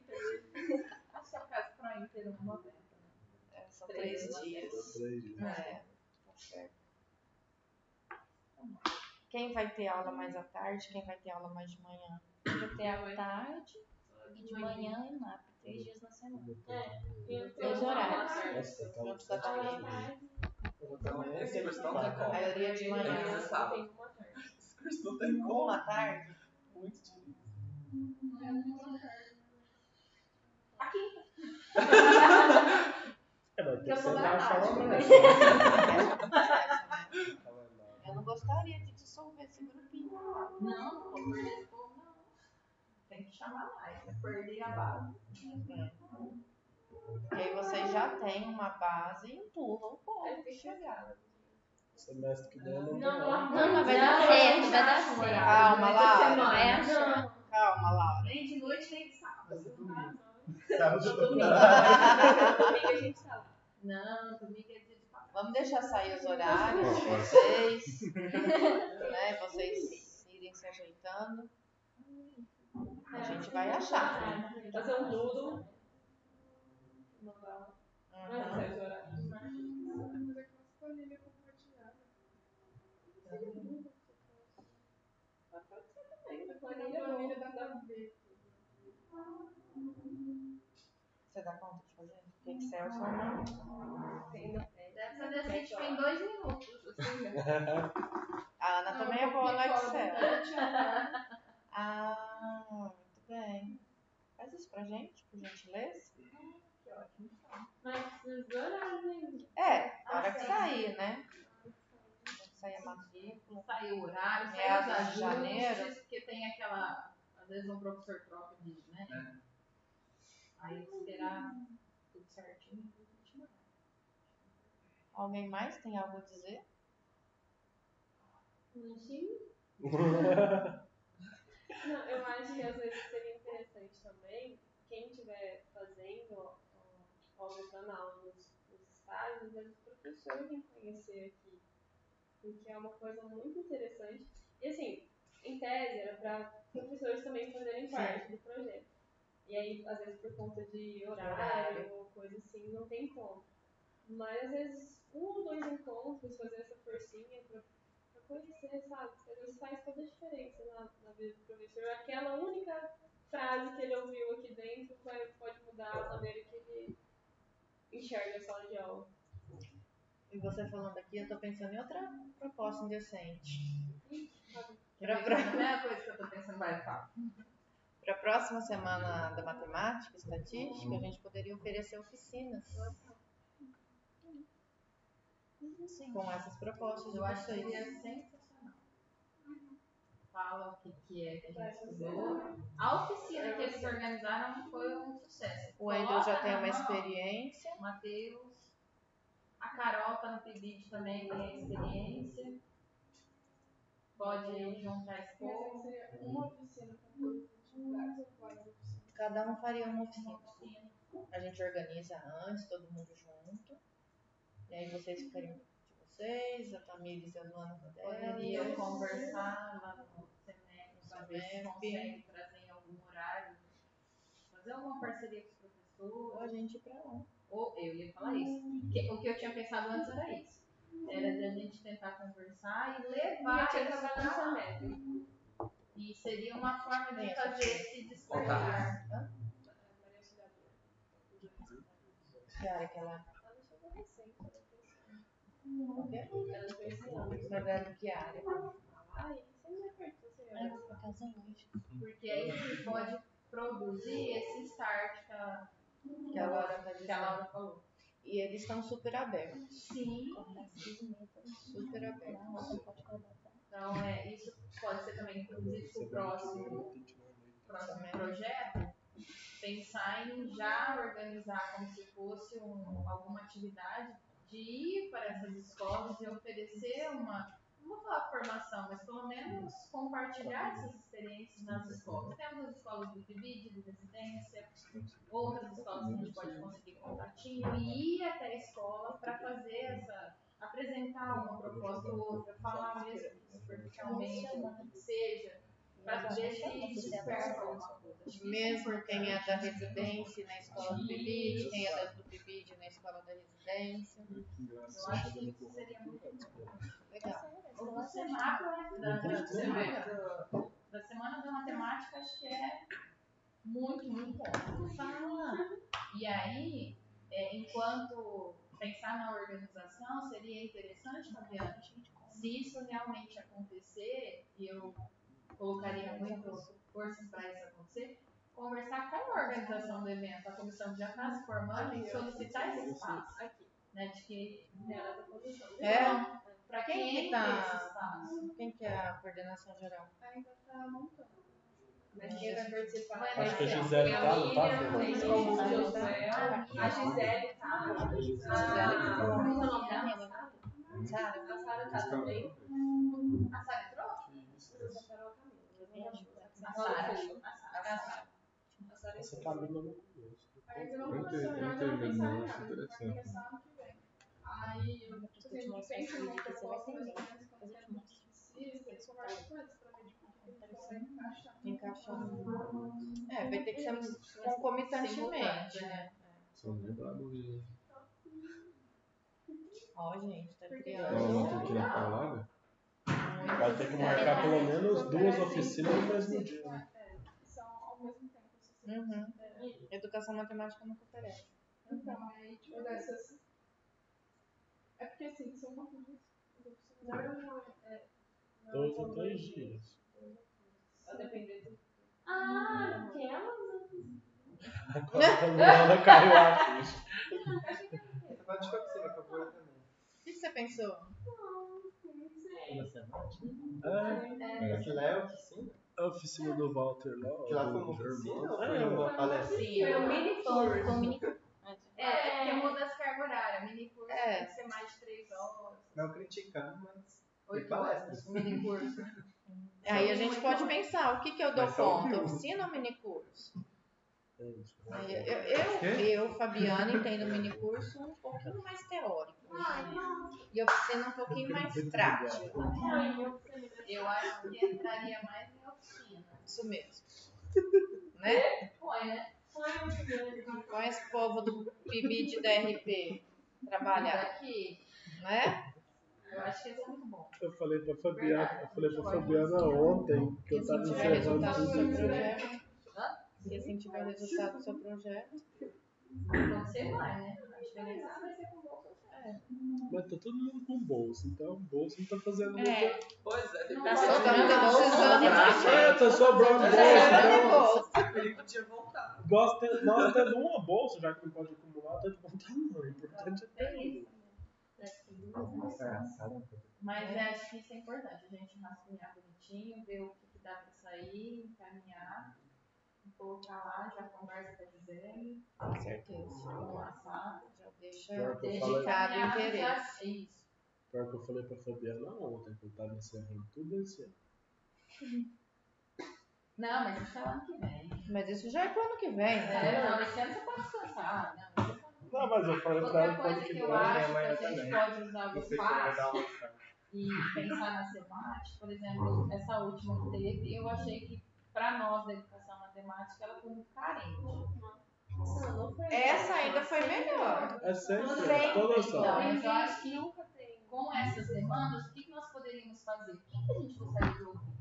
Speaker 8: Acho que é por causa que pra inteiro é 90.
Speaker 5: São 3 dias. É, tá certo. Quem vai ter aula mais à tarde? Quem vai ter aula mais de manhã?
Speaker 1: Vou ter à tarde e de manhã e MAP, 3 dias na semana. Dois horários.
Speaker 5: Juntos da família.
Speaker 6: Esse curso não tem
Speaker 5: A
Speaker 6: como.
Speaker 5: maioria de
Speaker 6: Tem que
Speaker 5: manhã.
Speaker 6: ser sábado. Esse curso não tem como.
Speaker 5: Uma à tarde?
Speaker 6: Muito difícil.
Speaker 8: A quinta.
Speaker 3: Vai ter
Speaker 8: Que eu
Speaker 3: que
Speaker 8: sou
Speaker 3: sentar
Speaker 8: barata.
Speaker 3: só uma vez.
Speaker 5: Eu não gostaria de dissolver esse grupinho.
Speaker 8: Não, não vou perder esse povo, não. Tem que chamar mais. Eu perdi a base.
Speaker 5: E aí vocês já têm uma base e empurram o povo que chegar.
Speaker 3: Semestre que vem eu não tem
Speaker 8: Não,
Speaker 3: aula.
Speaker 1: Não, mas vai dar certo, vai dar certo.
Speaker 5: Calma, Laura.
Speaker 1: Vai achar.
Speaker 5: Calma, Laura.
Speaker 8: Nem de noite, nem de sábado.
Speaker 3: Sábado
Speaker 8: Domingo.
Speaker 3: eu
Speaker 8: Domingo a gente tá lá. Não, domingo é dia de papai.
Speaker 5: Vamos deixar sair os horários de vocês, né? Vocês irem se ajeitando. A gente vai achar.
Speaker 4: Fazer um nudo. Mandar. Não
Speaker 5: Uhum.
Speaker 4: sei o horário.
Speaker 7: Mas aquelas planilhas compartilhadas.
Speaker 4: Pode ser também. A
Speaker 7: Põe na
Speaker 4: planilha
Speaker 7: planilha
Speaker 4: dá
Speaker 7: da ver.
Speaker 5: Você dá conta de fazer? Excel só não.
Speaker 8: Deve fazer assim, tipo, em 2 minutos. Assim, né?
Speaker 5: A Ana também é boa no Excel. Ah, muito bem. Faz isso pra gente, por gentileza.
Speaker 8: Que ótimo.
Speaker 4: Mas precisa de horários ainda.
Speaker 5: É, na hora que sair, né? Tem que sair a matrícula.
Speaker 8: Saiu o horário, saiu
Speaker 5: Meados
Speaker 8: os
Speaker 5: de
Speaker 8: ajustes,
Speaker 5: janeiro.
Speaker 8: porque tem aquela... Às vezes um professor troca de, né? Aí esperar tudo certinho.
Speaker 5: Alguém mais tem algo a dizer?
Speaker 4: Lanchinho? Não, eu acho que às vezes seria interessante também, quem estiver fazendo ou aumentando a aula nos estágios, às vezes o professor vem conhecer aqui. Porque é uma coisa muito interessante. E assim, em tese era para professores também fazerem parte do projeto. E aí, às vezes por conta de horário ou coisa assim, não tem como. Mas às vezes 1 ou 2 encontros, fazer essa forcinha para conhecer, sabe? Porque às vezes faz toda a diferença na vida do professor. Aquela única frase que ele ouviu aqui dentro pode mudar a maneira que ele enxerga a sala de aula.
Speaker 5: E você falando aqui, eu tô pensando em outra proposta indecente.
Speaker 8: É a primeira coisa que eu tô pensando, vai, fala.
Speaker 5: Para a próxima semana da matemática e estatística, a gente poderia oferecer oficinas. Com essas propostas de
Speaker 8: Eu acho que
Speaker 5: vocês.
Speaker 8: seria sensacional. Fala o que é que a gente estudou. A oficina que eles organizaram foi um sucesso.
Speaker 5: O Wendel já tem uma experiência.
Speaker 8: O Matheus. A Carol tá no PIBID também, tem a experiência. Pode juntar esse
Speaker 7: Mas
Speaker 8: povo.
Speaker 7: seria uma oficina com todas as atividades ou várias oficinas?
Speaker 5: Cada um faria uma oficina. A gente organiza antes, todo mundo junto. E aí vocês ficariam de vocês, a Tamires e a Luana da dela.
Speaker 8: Poderia conversar lá no semestre, pra ver se consegue trazer em algum horário. Fazer alguma parceria com os professores.
Speaker 5: Ou a gente ir pra lá.
Speaker 8: Ou eu ia falar isso. O que eu tinha pensado antes era isso. Era de a gente tentar conversar e levar
Speaker 4: tinha
Speaker 8: isso
Speaker 4: acabado
Speaker 8: pra
Speaker 4: essa
Speaker 8: lá.
Speaker 4: meta.
Speaker 8: E seria uma forma de
Speaker 5: Tem
Speaker 8: fazer esse
Speaker 6: Tá.
Speaker 8: despertar.
Speaker 4: Maria Auxiliadora.
Speaker 5: Que área que ela
Speaker 4: Ela chegou recente, ela
Speaker 5: é?
Speaker 4: ela fez esse ano.
Speaker 5: Mas é que área?
Speaker 4: Ai, você me apertou, você
Speaker 5: É, por causa hoje.
Speaker 8: Porque aí você pode produzir esse start
Speaker 5: Que a Laura tá
Speaker 8: que a Laura
Speaker 5: dizendo.
Speaker 8: falou.
Speaker 5: E eles estão super abertos.
Speaker 8: Sim.
Speaker 5: Super abertos.
Speaker 8: Então, isso pode ser também, inclusive, para o próximo projeto, pensar em já organizar como se fosse alguma atividade de ir para essas escolas e oferecer não vou falar formação, mas pelo menos compartilhar essas experiências nas escolas. Temos as escolas do PIBID, de residência, outras escolas que a gente pode conseguir contatinho e ir até a escola para fazer apresentar uma proposta ou outra, falar mesmo superficialmente o que seja, para ver se desperta alguma coisa. Acho que
Speaker 5: Mesmo quem é da residência na escola do PIBID, quem é do PIBID na escola da residência.
Speaker 8: Eu acho que isso seria muito
Speaker 5: Legal.
Speaker 8: o do SEMAP, da Semana da Matemática, acho que é muito, muito bom.
Speaker 5: Fala.
Speaker 8: E aí, enquanto pensar na organização, seria interessante, Fabiana, se isso realmente acontecer, e eu colocaria muito força para isso acontecer, conversar com a organização do evento, a comissão que já está se formando, e solicitar esse espaço. Né, de que ela está posição. Para quem
Speaker 5: tá?
Speaker 8: esse espaço?
Speaker 5: Quem que é a coordenação geral?
Speaker 7: Ainda está montando.
Speaker 8: Mas quem vai participar?
Speaker 3: Acho que a Gisele tá, não tá?
Speaker 4: A Gisele tá.
Speaker 8: Como é o nome da menina?
Speaker 5: Sara.
Speaker 4: A Sara tá também.
Speaker 8: A Sara entrou?
Speaker 4: A Carol Camila.
Speaker 8: A Sara.
Speaker 3: Essa Camila eu não conheço.
Speaker 7: Ainda não
Speaker 2: Não
Speaker 7: começou,
Speaker 2: teve,
Speaker 7: ainda não
Speaker 2: não,
Speaker 7: pensaram em
Speaker 2: acho
Speaker 7: nada. Vai
Speaker 2: interessante.
Speaker 7: começar ano que vem. Aí, a gente pensa numa proposta mais ou menos como que a gente precisa, e conversa com eles para ver tipo, o que eles podem encaixar.
Speaker 5: Vai ter que ser concomitantemente, né?
Speaker 2: São bem bravos, hein?
Speaker 5: Ó, gente, tá
Speaker 2: Ela
Speaker 5: criando.
Speaker 2: não tem que ir na palavra?
Speaker 3: Vai ter que marcar pelo menos 2 oficinas no mesmo dia. Né?
Speaker 7: São ao mesmo tempo.
Speaker 5: Uhum. Educação matemática nunca oferece.
Speaker 7: Então, aí, tipo, dessas. É porque assim, são uma coisa.
Speaker 3: 2 ou 3 dias.
Speaker 7: A depender do.
Speaker 4: Aquelas.
Speaker 3: Agora a Luana caiu a ficha.
Speaker 9: Agora de oficina que eu vou também.
Speaker 5: O que você pensou?
Speaker 9: Esse lá é oficina?
Speaker 3: A oficina do Walter lá.
Speaker 9: Que lá foi uma oficina ou foi uma palestra?
Speaker 8: Foi um mini curso.
Speaker 5: É,
Speaker 8: porque muda as cargas horárias. Mini curso tem que ser mais de 3 horas.
Speaker 9: Não criticando, mas foi
Speaker 8: 8
Speaker 9: palestra.
Speaker 8: horas. Mini curso.
Speaker 5: Aí a gente pode pensar, o que eu dou
Speaker 9: Mas só
Speaker 5: conta?
Speaker 9: ouviu.
Speaker 5: Oficina ou minicurso?
Speaker 3: É,
Speaker 5: Eu, Fabiana, entendo minicurso um pouquinho mais teórico. E oficina um pouquinho mais prática.
Speaker 8: Eu acho que entraria mais em oficina.
Speaker 5: Isso mesmo. Né?
Speaker 8: Põe, né?
Speaker 5: Põe esse povo do PIBID da RP trabalhar.
Speaker 8: Daqui.
Speaker 5: Né?
Speaker 8: Eu acho que isso é muito bom.
Speaker 3: Eu falei pra Fabiana ontem que eu tava
Speaker 5: Se tiver
Speaker 3: encerrando
Speaker 5: resultado do seu
Speaker 3: tudo.
Speaker 5: projeto. E assim tiver resultado do seu projeto.
Speaker 8: Quando você vai, né? A diferença vai ser com bolsa.
Speaker 3: Mas tá todo mundo com bolsa, então o bolsa não tá fazendo muita.
Speaker 6: Pois é, tem
Speaker 8: Tá
Speaker 6: que
Speaker 8: sobrando
Speaker 5: Tá
Speaker 8: bolsa.
Speaker 5: precisando
Speaker 3: Tá sobrando
Speaker 5: de
Speaker 3: bolsa.
Speaker 5: bolsa.
Speaker 6: Ele podia voltar.
Speaker 3: Nós tendo uma bolsa, já que não pode acumular, tá de bom tamanho. O importante é ter uma.
Speaker 8: Mas acho que isso é importante, a gente rascunhar bonitinho, ver o que dá pra sair, encaminhar, colocar lá, já conversa com a Gisele,
Speaker 5: Com certeza.
Speaker 8: com o Assado,
Speaker 5: Já deixa
Speaker 3: Pior que eu
Speaker 5: dedicado o
Speaker 3: falei-
Speaker 5: interesse.
Speaker 8: Isso.
Speaker 3: Pior que eu falei pra Fabiana ontem, que eu tava encerrando tudo esse ano.
Speaker 8: Não, mas isso é o ano que vem.
Speaker 5: Mas isso já é pro ano que vem, né?
Speaker 8: Não, esse ano você pode descansar.
Speaker 3: Não, mas eu falei pra ela
Speaker 8: Outra
Speaker 3: que ano
Speaker 8: coisa
Speaker 3: que
Speaker 8: que
Speaker 3: vem.
Speaker 8: eu acho que
Speaker 9: amanhã
Speaker 8: a gente
Speaker 9: também.
Speaker 8: pode usar o
Speaker 9: Não sei se vai dar
Speaker 8: espaço
Speaker 9: uma.
Speaker 8: e pensar na semática, por exemplo, essa última que teve, eu achei que para nós da educação matemática ela foi muito carente.
Speaker 5: Essa ainda foi melhor.
Speaker 3: É sempre,
Speaker 8: Sempre,
Speaker 3: toda
Speaker 8: então,
Speaker 3: só.
Speaker 8: mas eu acho que com essas demandas, o que nós poderíamos fazer? O que a gente gostaria de ouvir?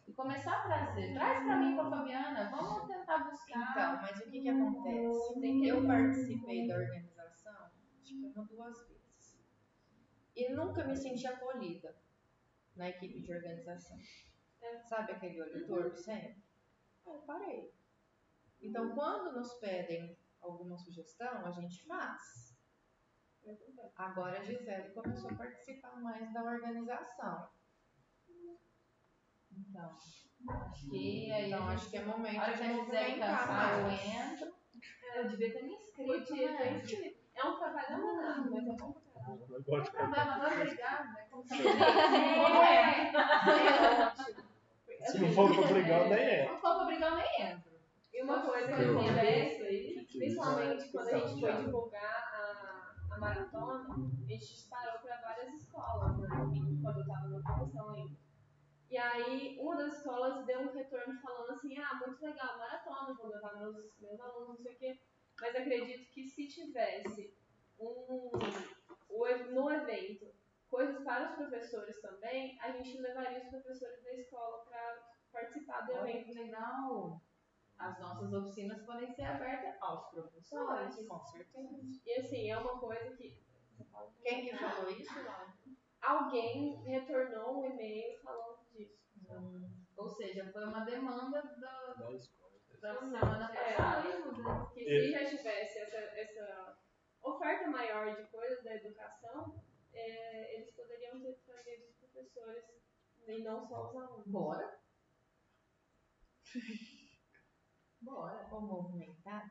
Speaker 8: E começar a trazer. Traz para mim, para a Fabiana, vamos tentar buscar.
Speaker 5: Então, mas o que acontece? Eu participei da organização, acho que uma 2 vezes. E nunca me senti acolhida na equipe de organização. Sabe aquele olho torto sempre? Eu parei. Então, quando nos pedem alguma sugestão, a gente faz. Agora a Gisele começou a participar mais da organização.
Speaker 8: Então, acho que aí
Speaker 5: Acho que é momento
Speaker 8: a
Speaker 5: de
Speaker 8: gente quiser
Speaker 5: movimentar
Speaker 8: cansar, eu
Speaker 5: mais.
Speaker 8: entro. Eu devia ter me inscrito,
Speaker 4: Podia ter
Speaker 8: né?
Speaker 4: inscrito. É um trabalho amanhã, mas é bom pra caralho.
Speaker 3: Eu gosto de
Speaker 8: Problema, não é obrigado, né? Como se
Speaker 3: Se não for pra obrigar, nem é.
Speaker 8: Se não for pra brigar, eu nem entro.
Speaker 4: E uma coisa que acontece aí, principalmente quando a gente foi divulgar a maratona, a gente parou pra questão ainda. E aí, uma das escolas deu um retorno falando assim, muito legal, maratona, vou levar meus alunos, não sei o quê. Mas acredito que se tivesse no evento coisas para os professores também, a gente levaria os professores da escola para participar do
Speaker 5: Olha
Speaker 4: evento.
Speaker 5: que legal. As nossas oficinas podem ser abertas aos professores, com certeza.
Speaker 4: E assim, é uma coisa que...
Speaker 5: Quem que falou isso, Laura?
Speaker 4: Alguém retornou um e-mail falando disso.
Speaker 5: Ou seja, foi uma demanda
Speaker 3: Da escola.
Speaker 5: da semana passada.
Speaker 4: Que se já tivesse essa oferta maior de coisas da educação, eles poderiam ter trazido os professores e não só os alunos.
Speaker 5: Bora. Bora. Vamos movimentar?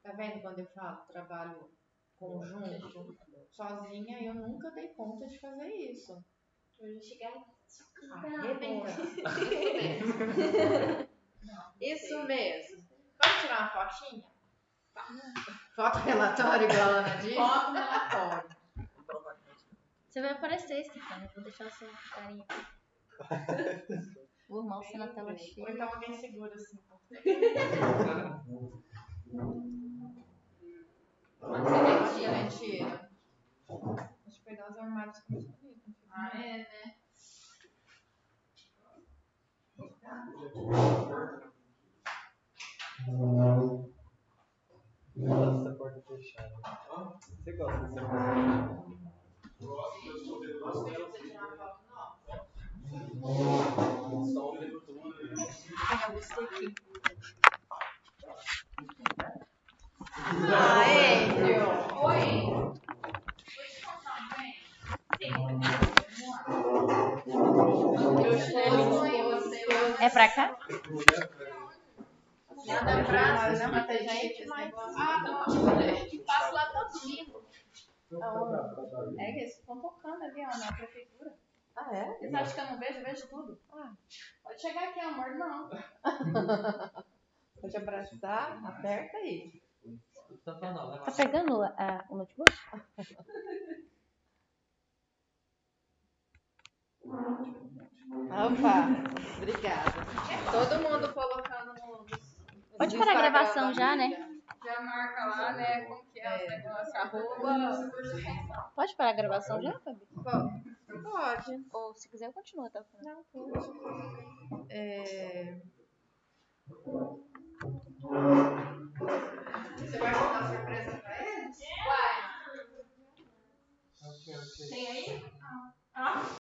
Speaker 5: Tá vendo quando eu falo trabalho conjunto? Sozinha eu nunca dei conta de fazer isso.
Speaker 1: Hoje chegar
Speaker 5: Arrebentando. Isso mesmo. Vamos tirar uma fotinha? Foto relatório, igual a Ana disse? Foto relatório.
Speaker 1: Você vai aparecer, Stefania. Eu vou deixar a sua carinha aqui. Vou arrumar você na tela
Speaker 5: Ou
Speaker 1: cheia.
Speaker 5: então alguém segura assim. Uma canetinha. Deixa eu pegar os armários que eu escolhi. É, né?
Speaker 9: Eu gosto dessa porta fechada. Você gosta dessa porta fechada?
Speaker 5: Oi. Vou te contar um bem? Sim.
Speaker 1: É pra cá?
Speaker 5: Nada pra não, mas tem gente, mas... não. Passo lá todo lindo. É que eles estão tocando ali, ó, na prefeitura.
Speaker 10: Ah, é?
Speaker 5: Eles acham que eu não vejo? Eu vejo tudo. Pode chegar aqui, amor, não.
Speaker 10: Vou te abraçar, aperta aí.
Speaker 1: Tá pegando o notebook?
Speaker 5: Opa, obrigada. Todo mundo colocando
Speaker 1: Pode parar a gravação já, né?
Speaker 5: Já marca lá, né, como que é o negócio, arroba...
Speaker 1: Pode parar a gravação já, Fabi?
Speaker 5: Pode.
Speaker 1: Ou se quiser eu continuo, tá?
Speaker 5: Não, pode.